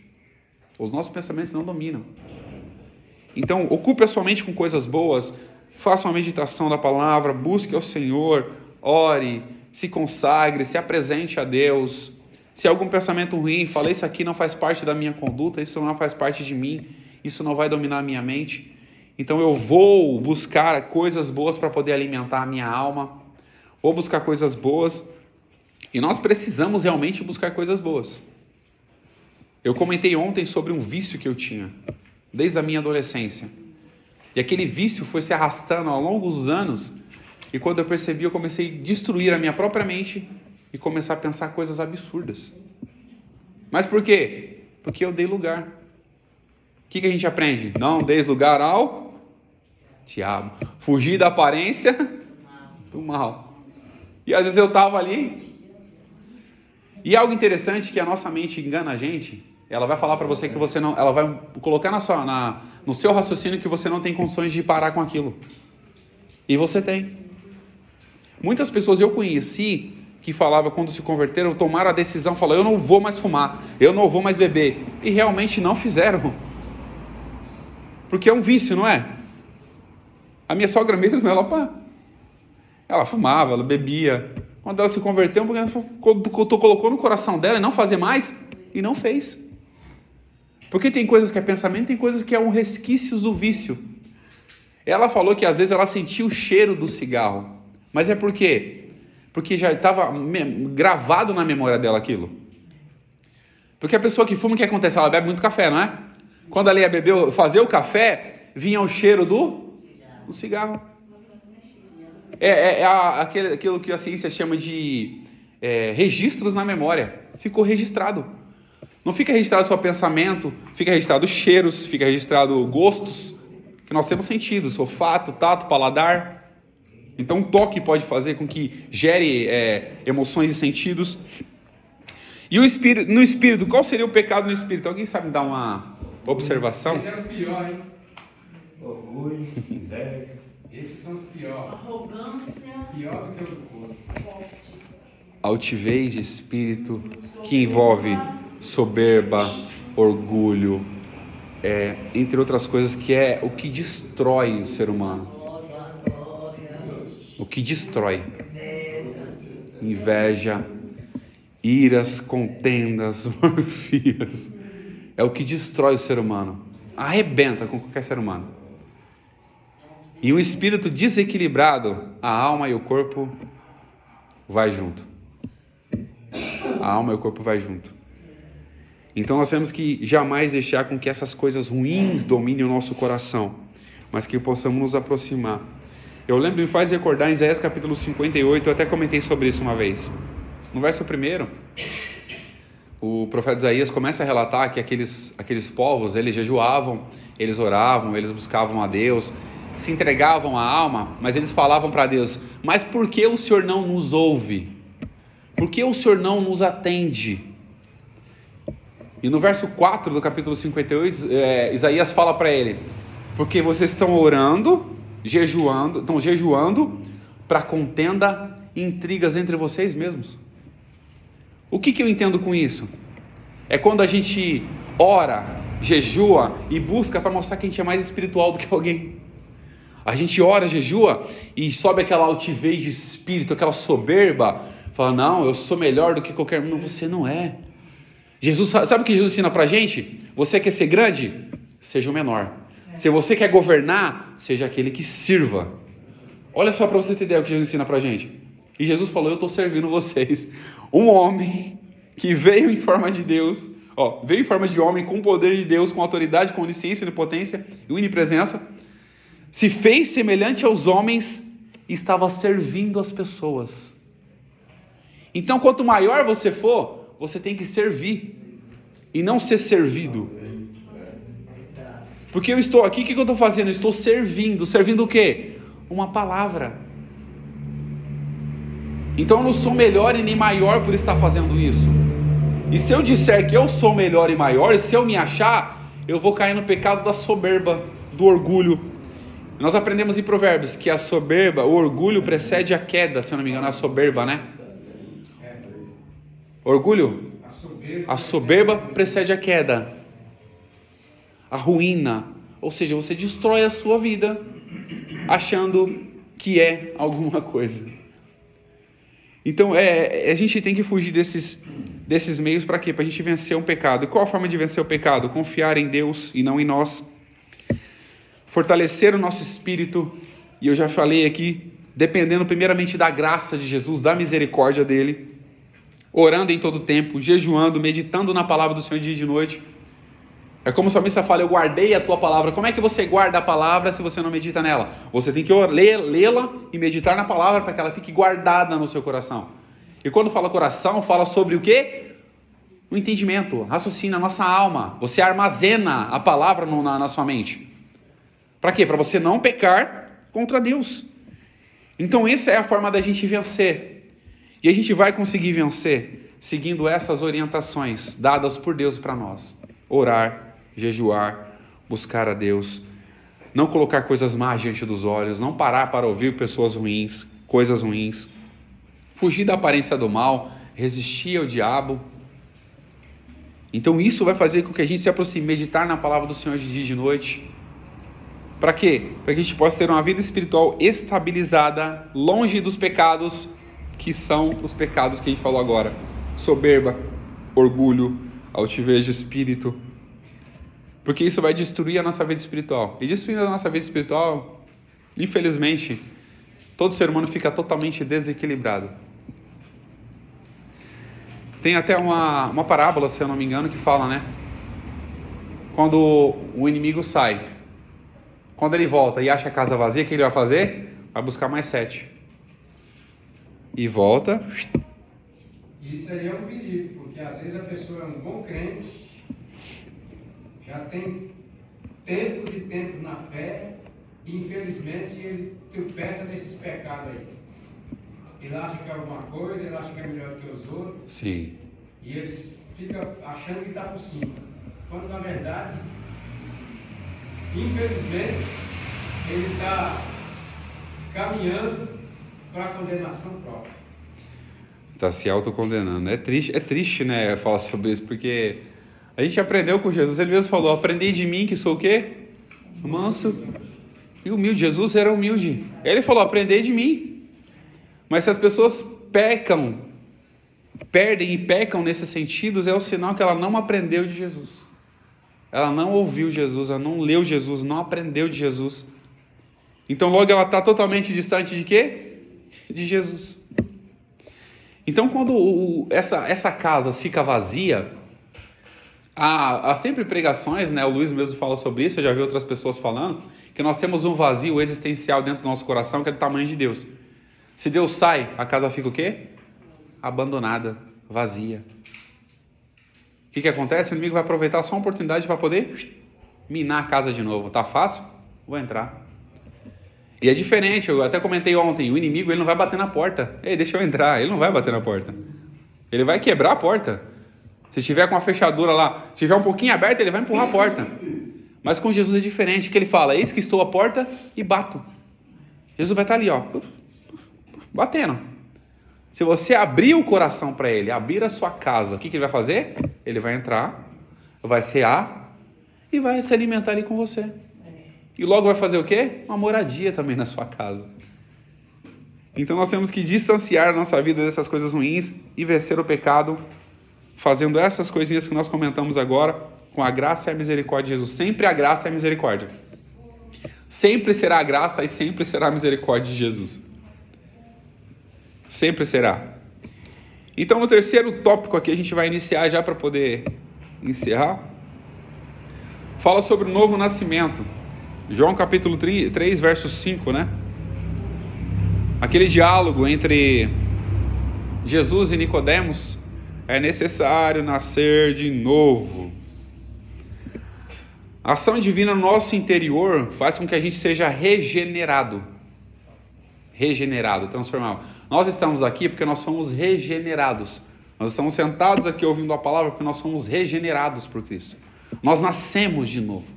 Os nossos pensamentos não dominam. Então, ocupe a sua mente com coisas boas, faça uma meditação da palavra, busque ao Senhor, ore, se consagre, se apresente a Deus. Se há algum pensamento ruim, fala: isso aqui não faz parte da minha conduta, isso não faz parte de mim, isso não vai dominar a minha mente. Então eu vou buscar coisas boas para poder alimentar a minha alma, vou buscar coisas boas, e nós precisamos realmente buscar coisas boas. Eu comentei ontem sobre um vício que eu tinha, desde a minha adolescência, e aquele vício foi se arrastando ao longo dos anos, e quando eu percebi, eu comecei a destruir a minha própria mente, e começar a pensar coisas absurdas. Mas por quê? Porque eu dei lugar. O que a gente aprende? Não deis lugar ao diabo. Fugir da aparência do mal. E às vezes eu estava ali. E algo interessante que a nossa mente engana a gente. Ela vai falar para você que você não... Ela vai colocar no seu raciocínio que você não tem condições de parar com aquilo. E você tem. Muitas pessoas eu conheci que falavam, quando se converteram, tomaram a decisão, falaram: eu não vou mais fumar, eu não vou mais beber. E realmente não fizeram. Porque é um vício, não é? A minha sogra mesmo, ela fumava, ela bebia. Quando ela se converteu, ela colocou no coração dela e não fazer mais, e não fez. Porque tem coisas que é pensamento, tem coisas que é um resquício do vício. Ela falou que às vezes ela sentia o cheiro do cigarro. Mas é por quê? Porque já estava gravado na memória dela aquilo. Porque a pessoa que fuma, o que acontece? Ela bebe muito café, não é? Quando ela ia fazer o café, vinha o cheiro do cigarro. Aquilo que a ciência chama de registros na memória. Ficou registrado. Não fica registrado só pensamento, fica registrado cheiros, fica registrado gostos, que nós temos sentidos: olfato, tato, paladar. Então, o toque pode fazer com que gere emoções e sentidos. E no espírito, qual seria o pecado no espírito? Alguém sabe me dar uma observação? Esses são os piores, hein? Orgulho, inveja. Esses são os piores. Arrogância. Pior do que o do corpo. Forte. Altivez de espírito, que envolve soberba, orgulho, entre outras coisas, que é o que destrói o ser humano. O que destrói. Inveja, iras, contendas, morfias. É o que destrói o ser humano. Arrebenta com qualquer ser humano. E um espírito desequilibrado, a alma e o corpo vai junto. A alma e o corpo vai junto. Então nós temos que jamais deixar com que essas coisas ruins dominem o nosso coração, mas que possamos nos aproximar. Eu lembro, me faz recordar em Isaías capítulo 58, eu até comentei sobre isso uma vez. No verso 1, o profeta Isaías começa a relatar que aqueles povos, eles jejuavam, eles oravam, eles buscavam a Deus, se entregavam à alma, mas eles falavam para Deus: mas por que o Senhor não nos ouve? Por que o Senhor não nos atende? E no verso 4 do capítulo 58, Isaías fala para ele: porque vocês estão orando, estão jejuando para contenda e intrigas entre vocês mesmos. O que eu entendo com isso? É quando a gente ora, jejua e busca para mostrar que a gente é mais espiritual do que alguém. A gente ora, jejua e sobe aquela altivez de espírito, aquela soberba, fala: não, eu sou melhor do que qualquer um. Não, você não é. Jesus, sabe o que Jesus ensina para a gente? Você quer ser grande? Seja o menor. Se você quer governar, seja aquele que sirva. Olha só para você ter ideia o que Jesus ensina para a gente. E Jesus falou: eu estou servindo vocês. Um homem que veio em forma de Deus, veio em forma de homem, com o poder de Deus, com autoridade, com onisciência, onipotência e onipresença, se fez semelhante aos homens e estava servindo as pessoas. Então, quanto maior você for, você tem que servir e não ser servido. Porque eu estou aqui, o que eu estou fazendo? Eu estou servindo. Servindo o quê? Uma palavra. Então eu não sou melhor e nem maior por estar fazendo isso. E se eu disser que eu sou melhor e maior, e se eu me achar, eu vou cair no pecado da soberba, do orgulho. Nós aprendemos em Provérbios que a soberba, o orgulho precede a queda, se eu não me engano, a soberba, né? Orgulho? A soberba precede a queda, a ruína. Ou seja, você destrói a sua vida achando que é alguma coisa. Então, a gente tem que fugir desses meios para quê? Para a gente vencer um pecado. E qual a forma de vencer o pecado? Confiar em Deus e não em nós. Fortalecer o nosso espírito. E eu já falei aqui, dependendo primeiramente da graça de Jesus, da misericórdia dele. Orando em todo tempo, jejuando, meditando na palavra do Senhor dia e de noite. É como o salmista fala: eu guardei a tua palavra. Como é que você guarda a palavra se você não medita nela? Você tem que lê-la e meditar na palavra para que ela fique guardada no seu coração. E quando fala coração, fala sobre o quê? O entendimento, raciocínio, a nossa alma. Você armazena a palavra na sua mente. Para quê? Para você não pecar contra Deus. Então essa é a forma da gente vencer. E a gente vai conseguir vencer seguindo essas orientações dadas por Deus para nós. Orar, jejuar, buscar a Deus, não colocar coisas más diante dos olhos, não parar para ouvir pessoas ruins, coisas ruins, fugir da aparência do mal, resistir ao diabo. Então isso vai fazer com que a gente se aproxime, meditar na palavra do Senhor de dia e de noite. Para quê? Para que a gente possa ter uma vida espiritual estabilizada, longe dos pecados que são os pecados que a gente falou agora: soberba, orgulho, altivez de espírito. Porque isso vai destruir a nossa vida espiritual. E destruindo a nossa vida espiritual, infelizmente, todo ser humano fica totalmente desequilibrado. Tem até uma parábola, se eu não me engano, que fala, né? Quando o inimigo sai, quando ele volta e acha a casa vazia, o que ele vai fazer? Vai buscar mais 7. E volta. Isso aí é um perigo, porque às vezes a pessoa é um bom crente, já tem tempos e tempos na fé, e infelizmente ele tropeça nesses pecados aí. Ele acha que é alguma coisa, ele acha que é melhor que os outros. Sim. E eles ficam achando que está por cima. Quando na verdade, infelizmente, ele está caminhando para a condenação própria. Está se autocondenando. É triste, né, falar sobre isso, porque a gente aprendeu com Jesus. Ele mesmo falou: aprendei de mim que sou o quê? Manso e humilde. Jesus era humilde. Ele falou: aprendei de mim. Mas se as pessoas perdem e pecam nesses sentidos, é o sinal que ela não aprendeu de Jesus. Ela não ouviu Jesus, ela não leu Jesus, não aprendeu de Jesus. Então logo ela está totalmente distante de quê? De Jesus. Então quando essa casa fica vazia, Há sempre pregações, né? O Luiz mesmo fala sobre isso, eu já vi outras pessoas falando, que nós temos um vazio existencial dentro do nosso coração que é do tamanho de Deus. Se Deus sai, a casa fica o quê? Abandonada, vazia. O que acontece? O inimigo vai aproveitar só uma oportunidade para poder minar a casa de novo. Tá fácil? Vou entrar. E é diferente, eu até comentei ontem, o inimigo ele não vai bater na porta. Ei, deixa eu entrar. Ele não vai bater na porta. Ele vai quebrar a porta. Se tiver com a fechadura lá, se tiver um pouquinho aberta, ele vai empurrar a porta. Mas com Jesus é diferente, que ele fala, eis que estou à porta e bato. Jesus vai estar ali, ó, batendo. Se você abrir o coração para ele, abrir a sua casa, o que ele vai fazer? Ele vai entrar, vai cear e vai se alimentar ali com você. E logo vai fazer o quê? Uma moradia também na sua casa. Então nós temos que distanciar a nossa vida dessas coisas ruins e vencer o pecado, fazendo essas coisinhas que nós comentamos agora, com a graça e a misericórdia de Jesus. Sempre a graça e a misericórdia. Sempre será a graça e sempre será a misericórdia de Jesus. Sempre será. Então, no terceiro tópico aqui, a gente vai iniciar já para poder encerrar. Fala sobre o novo nascimento. João capítulo 3, verso 5, né? Aquele diálogo entre Jesus e Nicodemos. É necessário nascer de novo. A ação divina no nosso interior faz com que a gente seja regenerado. Regenerado, transformado. Nós estamos aqui porque nós somos regenerados. Nós estamos sentados aqui ouvindo a palavra porque nós somos regenerados por Cristo. Nós nascemos de novo.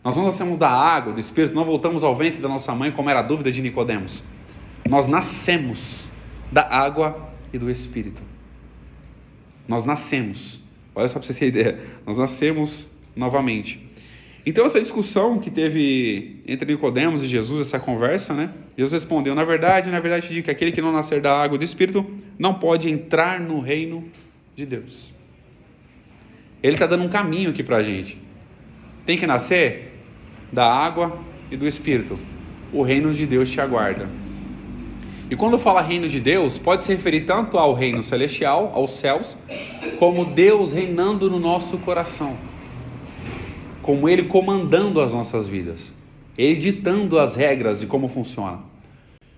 Nós não nascemos da água, do Espírito, não voltamos ao ventre da nossa mãe, como era a dúvida de Nicodemos. Nós nascemos da água e do Espírito. Nós nascemos. Olha só para você ter ideia. Nós nascemos novamente. Então essa discussão que teve entre Nicodemos e Jesus, essa conversa, né? Jesus respondeu, na verdade te digo que aquele que não nascer da água e do Espírito não pode entrar no reino de Deus. Ele está dando um caminho aqui para a gente. Tem que nascer da água e do Espírito. O reino de Deus te aguarda. E quando fala reino de Deus, pode se referir tanto ao reino celestial, aos céus, como Deus reinando no nosso coração. Como Ele comandando as nossas vidas. Ele ditando as regras de como funciona.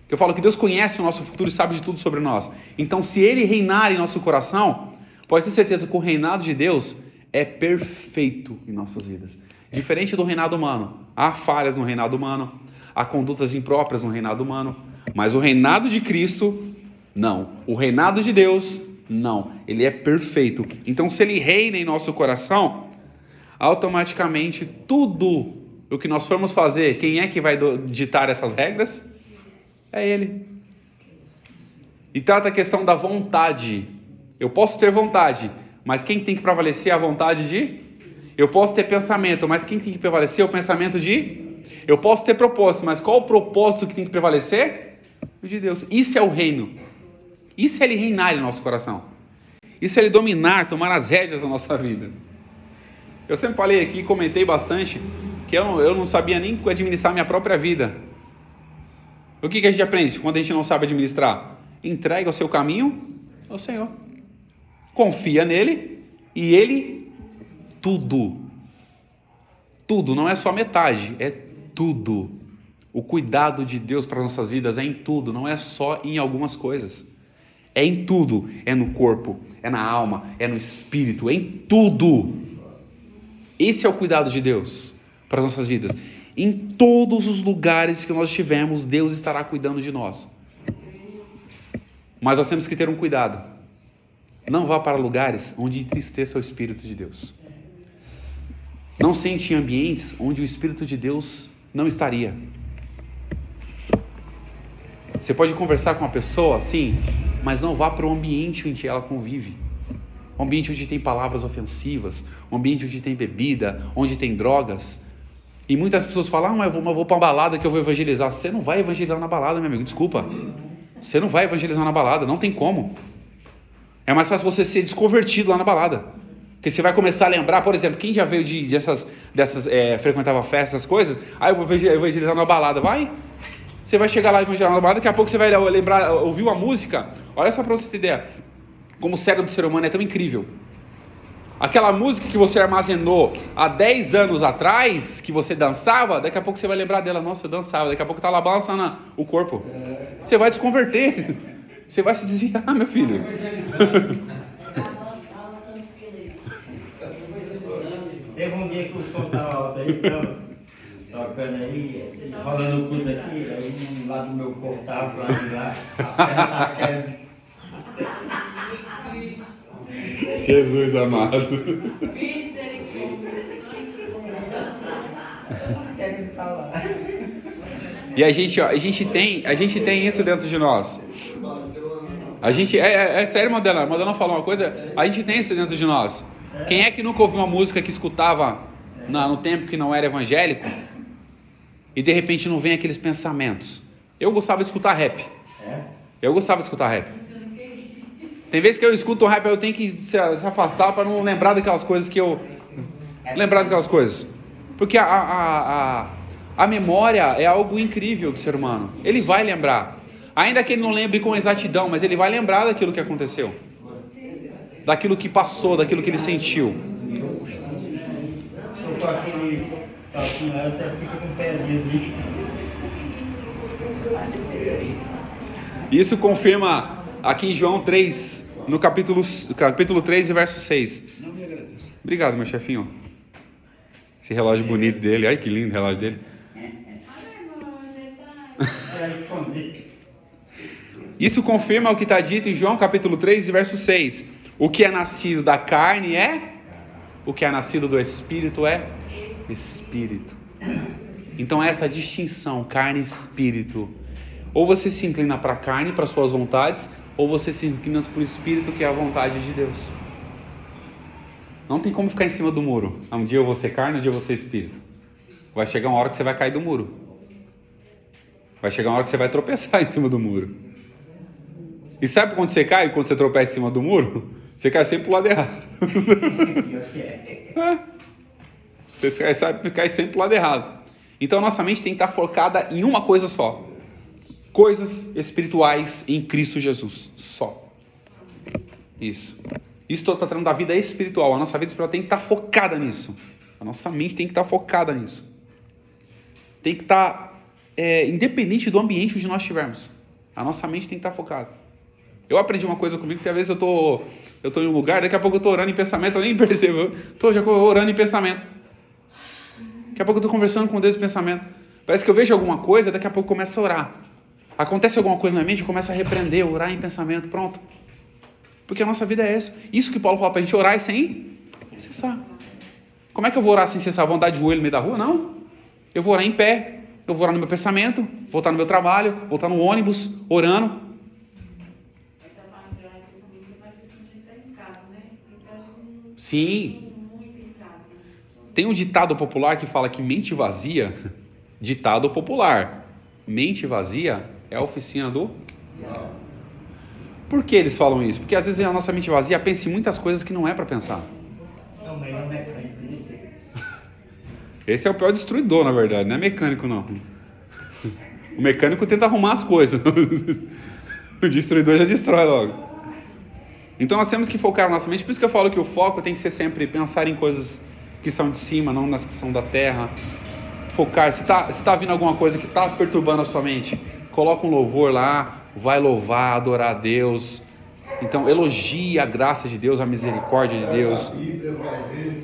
Eu falo que Deus conhece o nosso futuro e sabe de tudo sobre nós. Então, se Ele reinar em nosso coração, pode ter certeza que o reinado de Deus é perfeito em nossas vidas. Diferente do reinado humano. Há falhas no reinado humano, há condutas impróprias no reinado humano, mas o reinado de Cristo, não. O reinado de Deus, não. Ele é perfeito. Então, se Ele reina em nosso coração, automaticamente tudo o que nós formos fazer, quem é que vai ditar essas regras? É Ele. E trata a questão da vontade. Eu posso ter vontade, mas quem tem que prevalecer é a vontade de... Eu posso ter pensamento, mas quem tem que prevalecer é o pensamento de... Eu posso ter propósito, mas qual o propósito que tem que prevalecer? O de Deus. Isso é o reino. Isso é Ele reinar em nosso coração. Isso é Ele dominar, tomar as rédeas da nossa vida. Eu sempre falei aqui, comentei bastante, que eu não sabia nem administrar minha própria vida. O que a gente aprende quando a gente não sabe administrar? Entrega o seu caminho ao Senhor. Confia nele e Ele tudo. Tudo, não é só metade, é tudo. O cuidado de Deus para nossas vidas é em tudo, não é só em algumas coisas. É em tudo, é no corpo, é na alma, é no espírito, é em tudo. Esse é o cuidado de Deus para as nossas vidas. Em todos os lugares que nós estivermos, Deus estará cuidando de nós. Mas nós temos que ter um cuidado. Não vá para lugares onde entristeça o Espírito de Deus. Não sente em ambientes onde o Espírito de Deus não estaria. Você pode conversar com uma pessoa, sim, mas não vá para o ambiente onde ela convive. Um ambiente onde tem palavras ofensivas, um ambiente onde tem bebida, onde tem drogas. E muitas pessoas falam, mas eu vou para uma balada que eu vou evangelizar. Você não vai evangelizar na balada, meu amigo, desculpa. Você não vai evangelizar na balada, não tem como. É mais fácil você ser desconvertido lá na balada. Porque você vai começar a lembrar, por exemplo, quem já veio frequentava festas, essas coisas, eu vou evangelizar na balada, vai. Você vai chegar lá e evangelizar na balada, daqui a pouco você vai lembrar, ouvir uma música. Olha só para você ter ideia, como o cérebro do ser humano é tão incrível. Aquela música que você armazenou há 10 anos atrás, que você dançava, daqui a pouco você vai lembrar dela. Nossa, eu dançava. Daqui a pouco tá lá balançando o corpo. Você vai desconverter. Você vai se desviar, meu filho. Teve um dia que o som tava alto aí, tava tocando aí, rolando o culto aqui, aí um lado do meu corpo tava pro lado de lá, a perna tava caindo. Jesus amado. E a gente tem isso dentro de nós. A gente, é sério, Madonna. Madonna falou uma coisa, a gente tem isso dentro de nós. Quem é que nunca ouviu uma música que escutava no tempo que não era evangélico e de repente não vem aqueles pensamentos? Eu gostava de escutar rap. Tem vezes que eu escuto o rap, eu tenho que se afastar para não lembrar daquelas coisas porque a memória é algo incrível do ser humano. Ele vai lembrar, ainda que ele não lembre com exatidão, mas ele vai lembrar daquilo que aconteceu, daquilo que passou, daquilo que ele sentiu. Eu com aquele calcinho lá, você fica com o pezinho assim. Isso confirma aqui em João 3, no capítulo 3, verso 6. Não me agradeço. Obrigado, meu chefinho. Esse relógio bonito dele, ai que lindo o relógio dele. Isso confirma o que está dito em João capítulo 3, verso 6. O que é nascido da carne é, o que é nascido do Espírito é Espírito. Então essa distinção, carne e Espírito, ou você se inclina para a carne, para suas vontades, ou você se inclina para o Espírito, que é a vontade de Deus. Não tem como ficar em cima do muro. Um dia eu vou ser carne, um dia eu vou ser Espírito. Vai chegar uma hora que você vai cair do muro. Vai chegar uma hora que você vai tropeçar em cima do muro. E sabe quando você cai? Quando você tropeça em cima do muro? Você cai sempre pro lado errado. Você cai sempre pro lado errado. Então a nossa mente tem que estar focada em uma coisa só. Coisas espirituais em Cristo Jesus. Só. Isso. Isso está tratando da vida espiritual. A nossa vida espiritual tem que estar focada nisso. A nossa mente tem que estar focada nisso. Tem que estar independente do ambiente onde nós estivermos. A nossa mente tem que estar focada. Eu aprendi uma coisa comigo, que às vezes eu tô em um lugar, daqui a pouco eu tô orando em pensamento, eu nem percebo. Tô já orando em pensamento. Daqui a pouco eu tô conversando com Deus em pensamento. Parece que eu vejo alguma coisa, daqui a pouco eu começo a orar. Acontece alguma coisa na mente, eu começo a repreender, orar em pensamento, pronto. Porque a nossa vida é essa. Isso que Paulo fala pra gente, orar sem cessar. Como é que eu vou orar sem cessar? Vou andar de joelho no meio da rua? Não. Eu vou orar em pé, eu vou orar no meu pensamento, vou estar no meu trabalho, vou estar no ônibus, orando. Essa parte de orar em pensamento vai ser quando a gente está em casa, né? Então a gente não Sim. muito em casa. Tem um ditado popular que fala que mente vazia, ditado popular, mente vazia é a oficina do... Por que eles falam isso? Porque às vezes a nossa mente vazia pensa em muitas coisas que não é para pensar. Não, mas não é crente. Esse é o pior destruidor, na verdade, não é mecânico não. O mecânico tenta arrumar as coisas, o destruidor já destrói logo. Então nós temos que focar na nossa mente, por isso que eu falo que o foco tem que ser sempre pensar em coisas que são de cima, não nas que são da terra. Focar, se tá vindo alguma coisa que está perturbando a sua mente, coloca um louvor lá, vai louvar, adorar a Deus. Então elogie a graça de Deus, a misericórdia de Deus.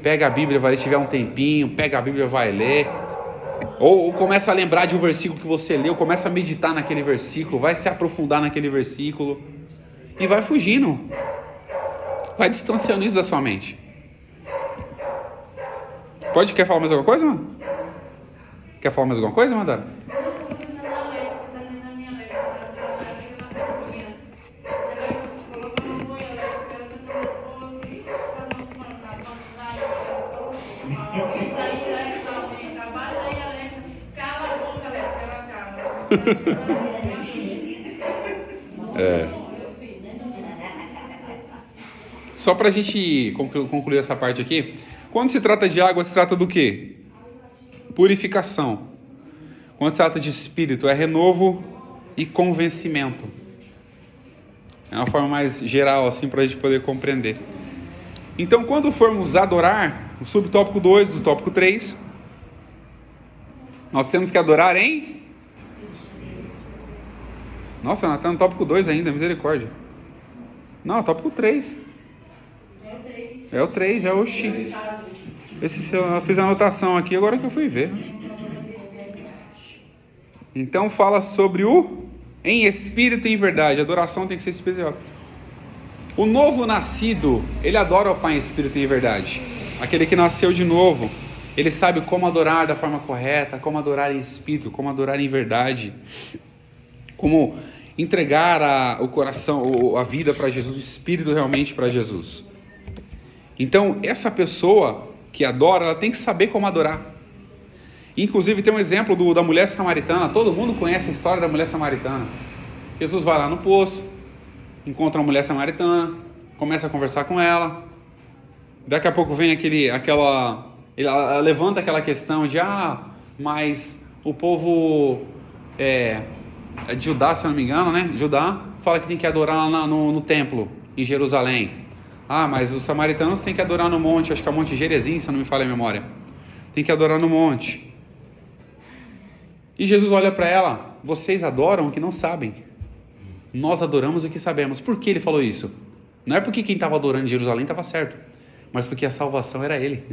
Pega a Bíblia, vai ler, se tiver um tempinho, pega a Bíblia, vai ler. Ou começa a lembrar de um versículo que você leu, começa a meditar naquele versículo, vai se aprofundar naquele versículo e vai fugindo. Vai distanciando isso da sua mente. Quer falar mais alguma coisa, mano? Quer falar mais alguma coisa, Mandara? Eu tô pensando na Alexa, tá vendo a minha Alexa, ela trabalha aqui na cozinha. Se a Alexa colocar uma boa Alexa, ela tá falando, deixa eu fazer alguém tá aí, Alexa, alguém tá, baixa aí, Alexa, cala a boca, Alexa, ela cala. Só para a gente concluir essa parte aqui, quando se trata de água, se trata do quê? Purificação. Quando se trata de espírito, é renovo e convencimento. É uma forma mais geral, assim, para a gente poder compreender. Então, quando formos adorar, o subtópico 2 do tópico 3, nós temos que adorar em... Nossa, ela está no tópico 2 ainda, misericórdia. Não, tópico 3. É o 3, é o Oxi. Eu fiz a anotação aqui, agora que eu fui ver. Então fala sobre o em espírito e em verdade. A adoração tem que ser espiritual. O novo nascido, ele adora o Pai em espírito e em verdade. Aquele que nasceu de novo, ele sabe como adorar da forma correta, como adorar em espírito, como adorar em verdade, como entregar o coração, a vida para Jesus, o espírito realmente para Jesus. Então, essa pessoa que adora, ela tem que saber como adorar. Inclusive, tem um exemplo da mulher samaritana. Todo mundo conhece a história da mulher samaritana. Jesus vai lá no poço, encontra uma mulher samaritana, começa a conversar com ela. Daqui a pouco vem ela levanta aquela questão de mas o povo é de Judá, se eu não me engano, né? Judá fala que tem que adorar lá no templo, em Jerusalém. Mas os samaritanos têm que adorar no monte, acho que é o Monte Gerizim, se não me falha a memória. Tem que adorar no monte. E Jesus olha para ela: vocês adoram o que não sabem. Nós adoramos o que sabemos. Por que ele falou isso? Não é porque quem estava adorando em Jerusalém estava certo, mas porque a salvação era ele.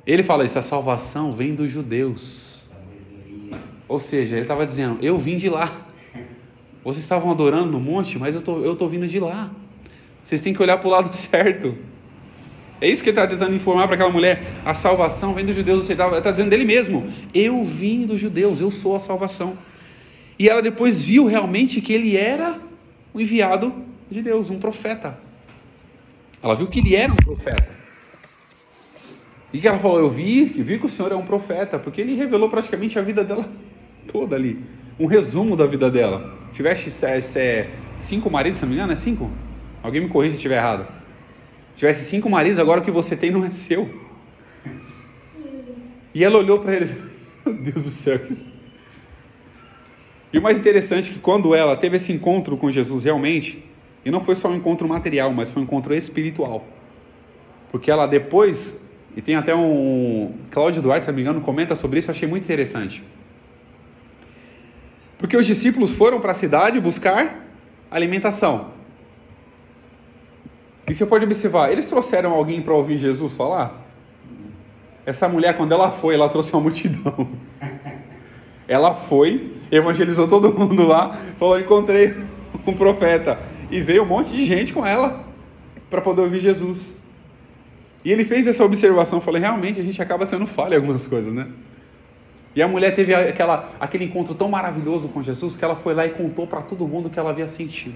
Ele fala isso: a salvação vem dos judeus. Ou seja, ele estava dizendo: eu vim de lá. Vocês estavam adorando no monte, mas eu tô vindo de lá. Vocês têm que olhar para o lado certo. É isso que ele está tentando informar para aquela mulher. A salvação vem dos judeus. Ele está dizendo dele mesmo: eu vim dos judeus, eu sou a salvação. E ela depois viu realmente que ele era o enviado de Deus, um profeta. Ela viu que ele era um profeta. E que ela falou: eu vi que o Senhor é um profeta, porque ele revelou praticamente a vida dela toda ali. Um resumo da vida dela. Tiveste 5 maridos, se não me engano, é 5? Alguém me corrija se estiver errado. Tivesse 5 maridos, agora o que você tem não é seu. E ela olhou para ele: meu Deus do céu. E o mais interessante é que quando ela teve esse encontro com Jesus realmente, e não foi só um encontro material, mas foi um encontro espiritual. Porque ela depois, e tem até Cláudio Duarte, se não me engano, comenta sobre isso, eu achei muito interessante. Porque os discípulos foram para a cidade buscar alimentação. E você pode observar, eles trouxeram alguém para ouvir Jesus falar? Essa mulher, quando ela foi, ela trouxe uma multidão. Ela foi, evangelizou todo mundo lá, falou: encontrei um profeta. E veio um monte de gente com ela para poder ouvir Jesus. E ele fez essa observação, eu falei: realmente a gente acaba sendo falho em algumas coisas, né? E a mulher teve aquele encontro tão maravilhoso com Jesus que ela foi lá e contou para todo mundo o que ela havia sentido.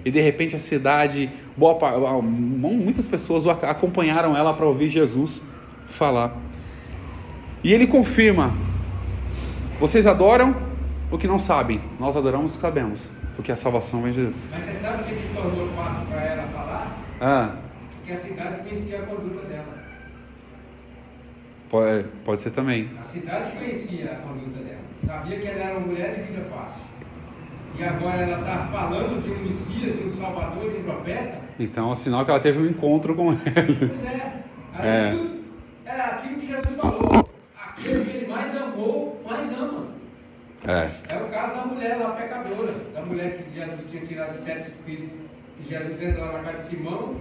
E de repente a cidade, muitas pessoas acompanharam ela para ouvir Jesus falar. E ele confirma: vocês adoram o que não sabem, nós adoramos o que sabemos, porque a salvação vem de Deus. Mas você sabe o que se tornou fácil para ela falar? Porque a cidade conhecia a conduta dela. Pode ser também. A cidade conhecia a conduta dela, sabia que ela era uma mulher de vida fácil. E agora ela está falando de um Messias, de um Salvador, de um profeta. Então é um sinal que ela teve um encontro com ele. Pois é. É aquilo que Jesus falou. Aquele que ele mais amou, mais ama. É o caso da mulher lá, pecadora. Da mulher que Jesus tinha tirado 7 espíritos. Que Jesus entra lá na casa de Simão.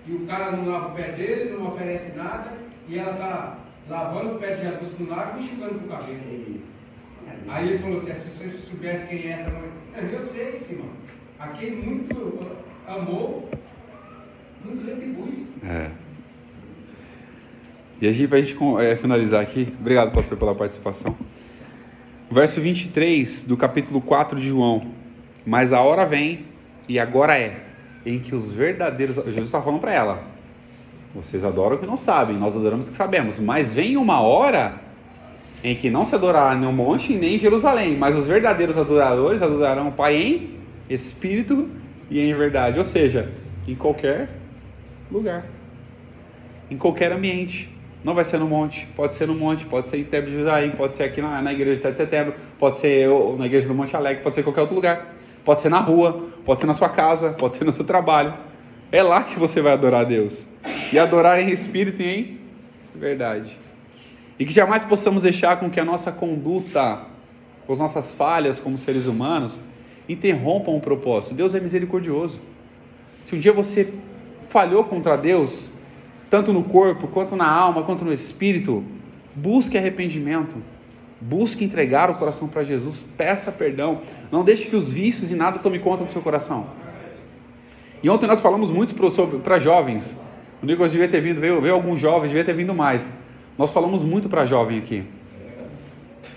E o cara não lava o pé dele, não oferece nada. E ela está lavando o pé de Jesus com água e enxugando com o cabelo. Aí ele falou assim: se você soubesse quem é essa mulher. Eu sei, Simão. Aquele muito amou, muito retribui. E para a gente finalizar aqui, obrigado, pastor, pela participação. Verso 23 do capítulo 4 de João: mas a hora vem, e agora é, em que os verdadeiros... Jesus está falando para ela: vocês adoram o que não sabem, nós adoramos o que sabemos, mas vem uma hora em que não se adorará nem no monte nem em Jerusalém, mas os verdadeiros adoradores adorarão o Pai em espírito e em verdade. Ou seja, em qualquer lugar, em qualquer ambiente. Não vai ser no monte, pode ser em Templo de Jerusalém, pode ser aqui na igreja de 7 de setembro, pode ser na igreja do Monte Alegre, pode ser em qualquer outro lugar, pode ser na rua, pode ser na sua casa, pode ser no seu trabalho. É lá que você vai adorar a Deus. E adorar em espírito e em verdade. E que jamais possamos deixar com que a nossa conduta, as nossas falhas como seres humanos, interrompam o propósito. Deus é misericordioso. Se um dia você falhou contra Deus, tanto no corpo, quanto na alma, quanto no espírito, busque arrependimento. Busque entregar o coração para Jesus. Peça perdão. Não deixe que os vícios e nada tome conta do seu coração. E ontem nós falamos muito para jovens. O Nicolas devia ter vindo, veio alguns jovens, devia ter vindo mais. Nós falamos muito para jovem aqui.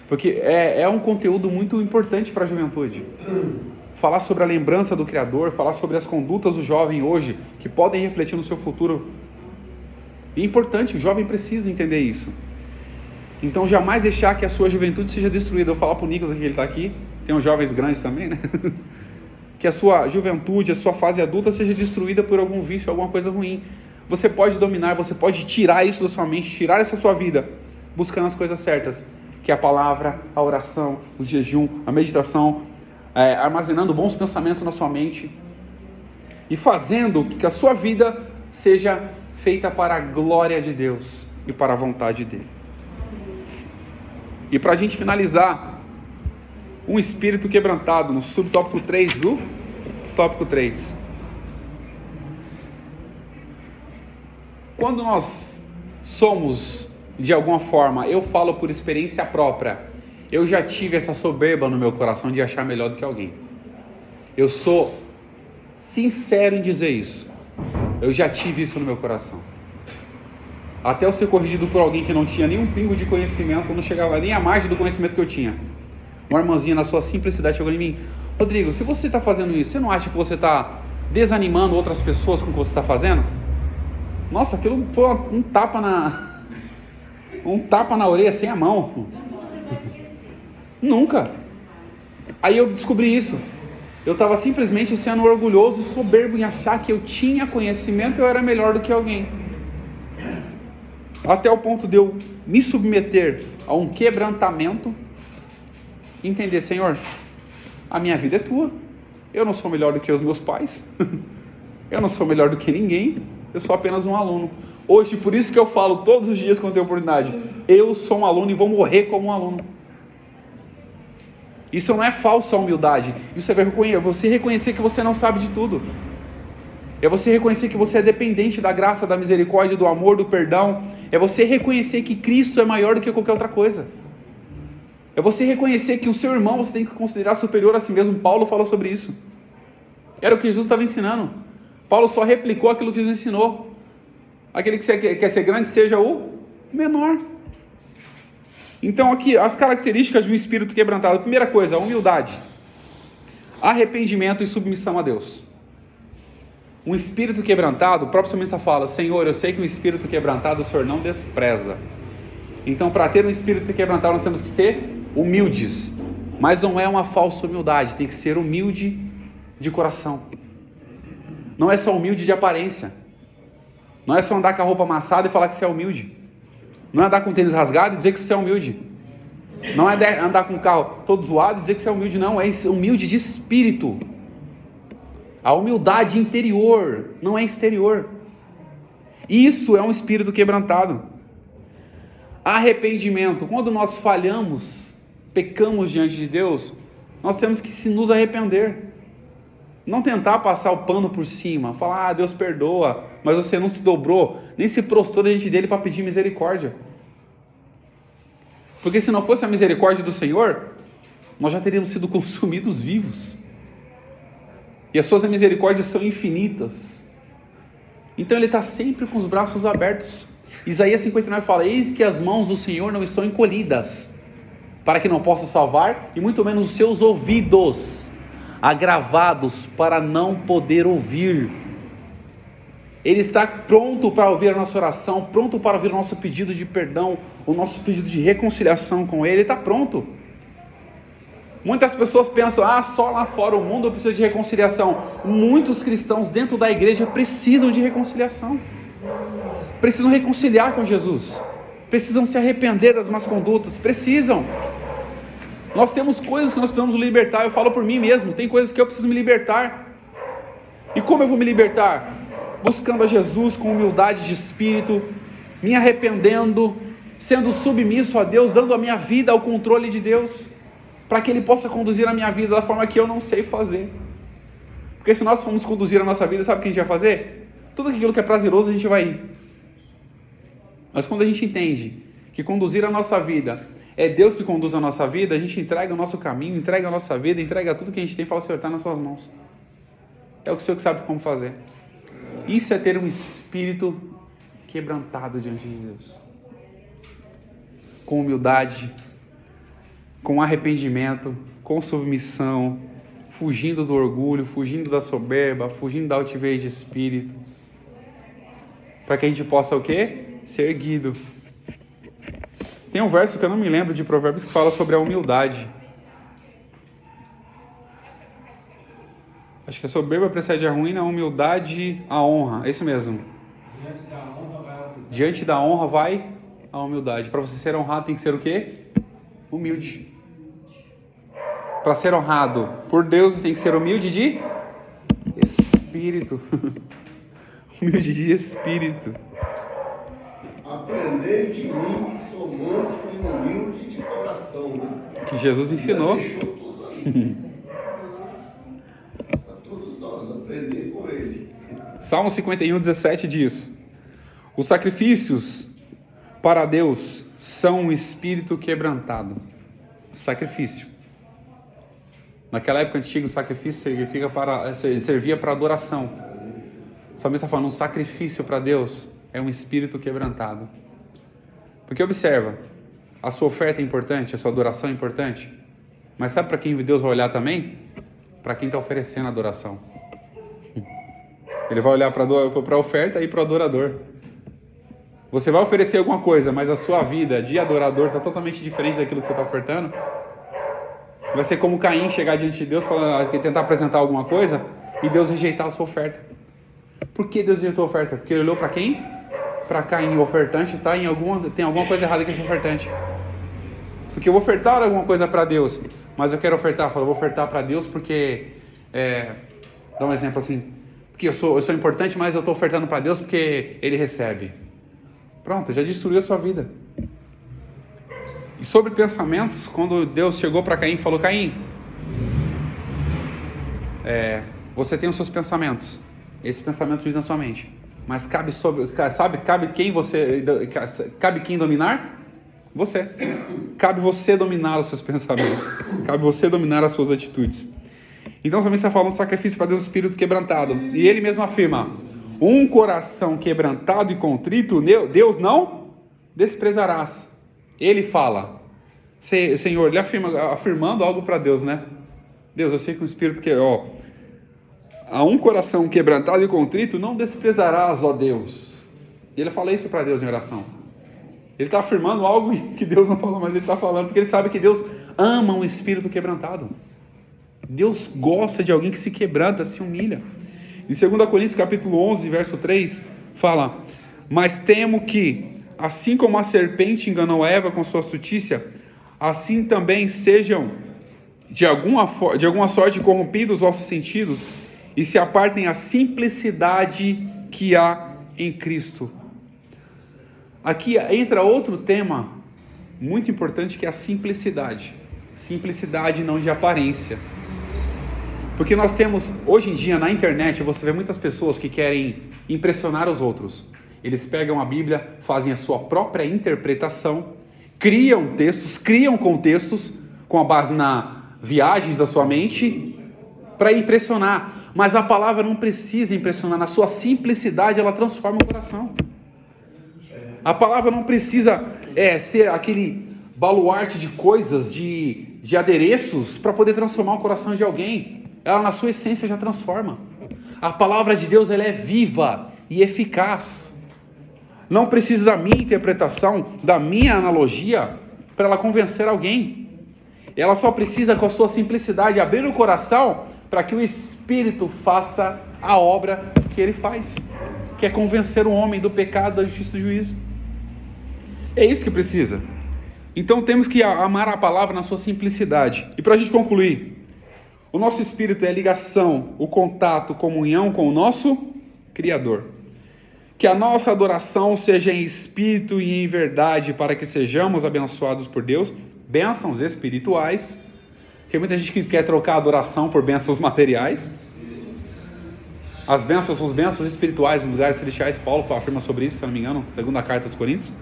Porque é um conteúdo muito importante para a juventude. Falar sobre a lembrança do Criador, falar sobre as condutas do jovem hoje, que podem refletir no seu futuro. E é importante, o jovem precisa entender isso. Então jamais deixar que a sua juventude seja destruída. Eu vou falar para o Nicolas que ele está aqui, tem uns jovens grandes também, né? Que a sua juventude, a sua fase adulta seja destruída por algum vício, alguma coisa ruim. Você pode dominar, você pode tirar isso da sua mente, tirar essa sua vida, buscando as coisas certas, que é a palavra, a oração, o jejum, a meditação, armazenando bons pensamentos na sua mente e fazendo que a sua vida seja feita para a glória de Deus e para a vontade dele. E para a gente finalizar, um espírito quebrantado, no subtópico 3 do tópico 3. Quando nós somos, de alguma forma, eu falo por experiência própria, eu já tive essa soberba no meu coração de achar melhor do que alguém. Eu sou sincero em dizer isso. Eu já tive isso no meu coração. Até eu ser corrigido por alguém que não tinha nenhum pingo de conhecimento, não chegava nem à margem do conhecimento que eu tinha. Uma irmãzinha, na sua simplicidade, chegou em mim: Rodrigo, se você está fazendo isso, você não acha que você está desanimando outras pessoas com o que você está fazendo? Nossa, aquilo foi um tapa na orelha sem a mão. Nunca. Aí eu descobri isso. Eu estava simplesmente sendo orgulhoso e soberbo em achar que eu tinha conhecimento e eu era melhor do que alguém. Até o ponto de eu me submeter a um quebrantamento, entender: Senhor, a minha vida é tua. Eu não sou melhor do que os meus pais. Eu não sou melhor do que ninguém. Eu sou apenas um aluno. Hoje, por isso que eu falo todos os dias quando tenho oportunidade: eu sou um aluno e vou morrer como um aluno. Isso não é falsa humildade. Isso é você reconhecer que você não sabe de tudo. É você reconhecer que você é dependente da graça, da misericórdia, do amor, do perdão. É você reconhecer que Cristo é maior do que qualquer outra coisa. É você reconhecer que o seu irmão você tem que considerar superior a si mesmo. Paulo falou sobre isso. Era o que Jesus estava ensinando. Paulo só replicou aquilo que Jesus ensinou. Aquele que quer ser grande, seja o menor. Então aqui, as características de um espírito quebrantado. Primeira coisa, humildade, arrependimento e submissão a Deus. Um espírito quebrantado, o próprio salmista fala: Senhor, eu sei que um espírito quebrantado o Senhor não despreza. Então, para ter um espírito quebrantado, nós temos que ser humildes. Mas não é uma falsa humildade, tem que ser humilde de coração. Não é só humilde de aparência. Não é só andar com a roupa amassada e falar que você é humilde. Não é andar com o tênis rasgado e dizer que você é humilde. Não é andar com o carro todo zoado e dizer que você é humilde, não. É humilde de espírito. A humildade interior, não é exterior. Isso é um espírito quebrantado. Arrependimento. Quando nós falhamos, pecamos diante de Deus, nós temos que nos arrepender. Não tentar passar o pano por cima, falar: Deus perdoa, mas você não se dobrou, nem se prostrou diante dele para pedir misericórdia. Porque se não fosse a misericórdia do Senhor, nós já teríamos sido consumidos vivos. E as suas misericórdias são infinitas. Então ele está sempre com os braços abertos. Isaías 59 fala: eis que as mãos do Senhor não estão encolhidas, para que não possa salvar, e muito menos os seus ouvidos agravados para não poder ouvir. Ele está pronto para ouvir a nossa oração, pronto para ouvir o nosso pedido de perdão, o nosso pedido de reconciliação com Ele. Ele está pronto. Muitas pessoas pensam: só lá fora o mundo precisa de reconciliação. Muitos cristãos dentro da igreja precisam de reconciliação. Precisam reconciliar com Jesus. Precisam se arrepender das más condutas. Precisam. Nós temos coisas que nós precisamos libertar. Eu falo por mim mesmo. Tem coisas que eu preciso me libertar. E como eu vou me libertar? buscando a Jesus com humildade de espírito, me arrependendo, sendo submisso a Deus, dando a minha vida ao controle de Deus, para que Ele possa conduzir a minha vida da forma que eu não sei fazer. Porque se nós formos conduzir a nossa vida, sabe o que a gente vai fazer? Tudo aquilo que é prazeroso a gente vai ir. Mas quando a gente entende que conduzir a nossa vida é Deus que conduz a nossa vida, a gente entrega o nosso caminho, entrega a nossa vida, entrega tudo que a gente tem e fala: Senhor, está nas suas mãos. É o Senhor que sabe como fazer. Isso é ter um espírito quebrantado diante de Deus, com humildade, com arrependimento, com submissão, fugindo do orgulho, fugindo da soberba, fugindo da altivez de espírito, para que a gente possa o quê? Ser erguido. Tem um verso que eu não me lembro de Provérbios que fala sobre a humildade. Acho que a soberba precede a ruína, a humildade, a honra. É isso mesmo. Diante da honra vai a humildade. Para você ser honrado tem que ser o quê? Humilde. Para ser honrado por Deus tem que ser humilde de espírito. Humilde de espírito. Aprender de mim, sou manso e humilde de coração. Né? Que Jesus ensinou. Já deixou tudo ali. Para todos nós aprender com Ele. Salmo 51:17 diz: os sacrifícios para Deus são um espírito quebrantado. Sacrifício. Naquela época antiga, o sacrifício servia para adoração. O salmista está falando, um sacrifício para Deus é um espírito quebrantado. Porque observa, a sua oferta é importante, a sua adoração é importante, mas sabe para quem Deus vai olhar também? Para quem está oferecendo a adoração. Ele vai olhar para a oferta e para o adorador. Você vai oferecer alguma coisa, mas a sua vida de adorador está totalmente diferente daquilo que você está ofertando. Vai ser como Caim chegar diante de Deus, tentar apresentar alguma coisa e Deus rejeitar a sua oferta. Por que Deus rejeitou a oferta? Porque Ele olhou para quem? Para Caim. O ofertante tem alguma coisa errada com esse ofertante. Porque eu vou ofertar alguma coisa para Deus, mas eu quero ofertar. Eu vou ofertar para Deus porque... dá um exemplo assim. Porque eu sou importante, mas eu estou ofertando para Deus porque Ele recebe. Pronto, já destruiu a sua vida. E sobre pensamentos, quando Deus chegou para Caim e falou: Caim, você tem os seus pensamentos. Esses pensamentos dizem na sua mente. Mas cabe quem dominar? Você. Cabe você dominar os seus pensamentos. Cabe você dominar as suas atitudes. Então também você fala um sacrifício para Deus, espírito quebrantado. E ele mesmo afirma: um coração quebrantado e contrito, Deus não desprezarás. Ele fala, Senhor, ele afirmando algo para Deus, né? Deus, eu sei que um espírito a um coração quebrantado e contrito não desprezarás, ó Deus. E ele fala isso para Deus em oração. Ele está afirmando algo que Deus não falou, mas ele está falando, porque ele sabe que Deus ama um espírito quebrantado. Deus gosta de alguém que se quebranta, se humilha. Em 2 Coríntios capítulo 11, verso 3, fala: mas temo que, assim como a serpente enganou Eva com sua astutícia, assim também sejam de alguma sorte corrompidos os vossos sentidos e se apartem a simplicidade que há em Cristo. Aqui entra outro tema muito importante, que é a simplicidade. Simplicidade não de aparência. Porque nós temos, hoje em dia, na internet, você vê muitas pessoas que querem impressionar os outros. Eles pegam a Bíblia, fazem a sua própria interpretação, criam textos, criam contextos com base nas viagens da sua mente para impressionar. Mas a palavra não precisa impressionar, na sua simplicidade ela transforma o coração. A palavra não precisa ser aquele baluarte de coisas, de adereços para poder transformar o coração de alguém. Ela na sua essência já transforma. A palavra de Deus, ela é viva e eficaz. Não precisa da minha interpretação, da minha analogia para ela convencer alguém. Ela só precisa, com a sua simplicidade, abrir o coração para que o Espírito faça a obra que ele faz, que é convencer o homem do pecado, da justiça e do juízo. É isso que precisa. Então temos que amar a palavra na sua simplicidade. E para a gente concluir, o nosso espírito é a ligação, o contato, comunhão com o nosso Criador. Que a nossa adoração seja em espírito e em verdade, para que sejamos abençoados por Deus, bênçãos espirituais. Tem muita gente que quer trocar a adoração por bênçãos materiais. As bênçãos são as bênçãos espirituais nos lugares celestiais. Paulo afirma sobre isso, se eu não me engano, segunda carta aos Coríntios.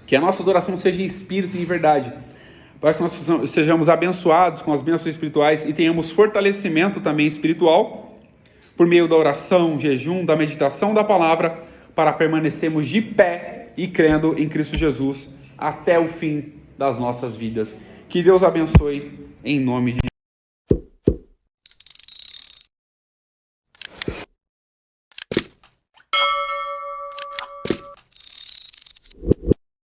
Que a nossa adoração seja em espírito e em verdade, para que nós sejamos abençoados com as bênçãos espirituais e tenhamos fortalecimento também espiritual, por meio da oração, jejum, da meditação da palavra, para permanecermos de pé e crendo em Cristo Jesus até o fim das nossas vidas. Que Deus abençoe em nome de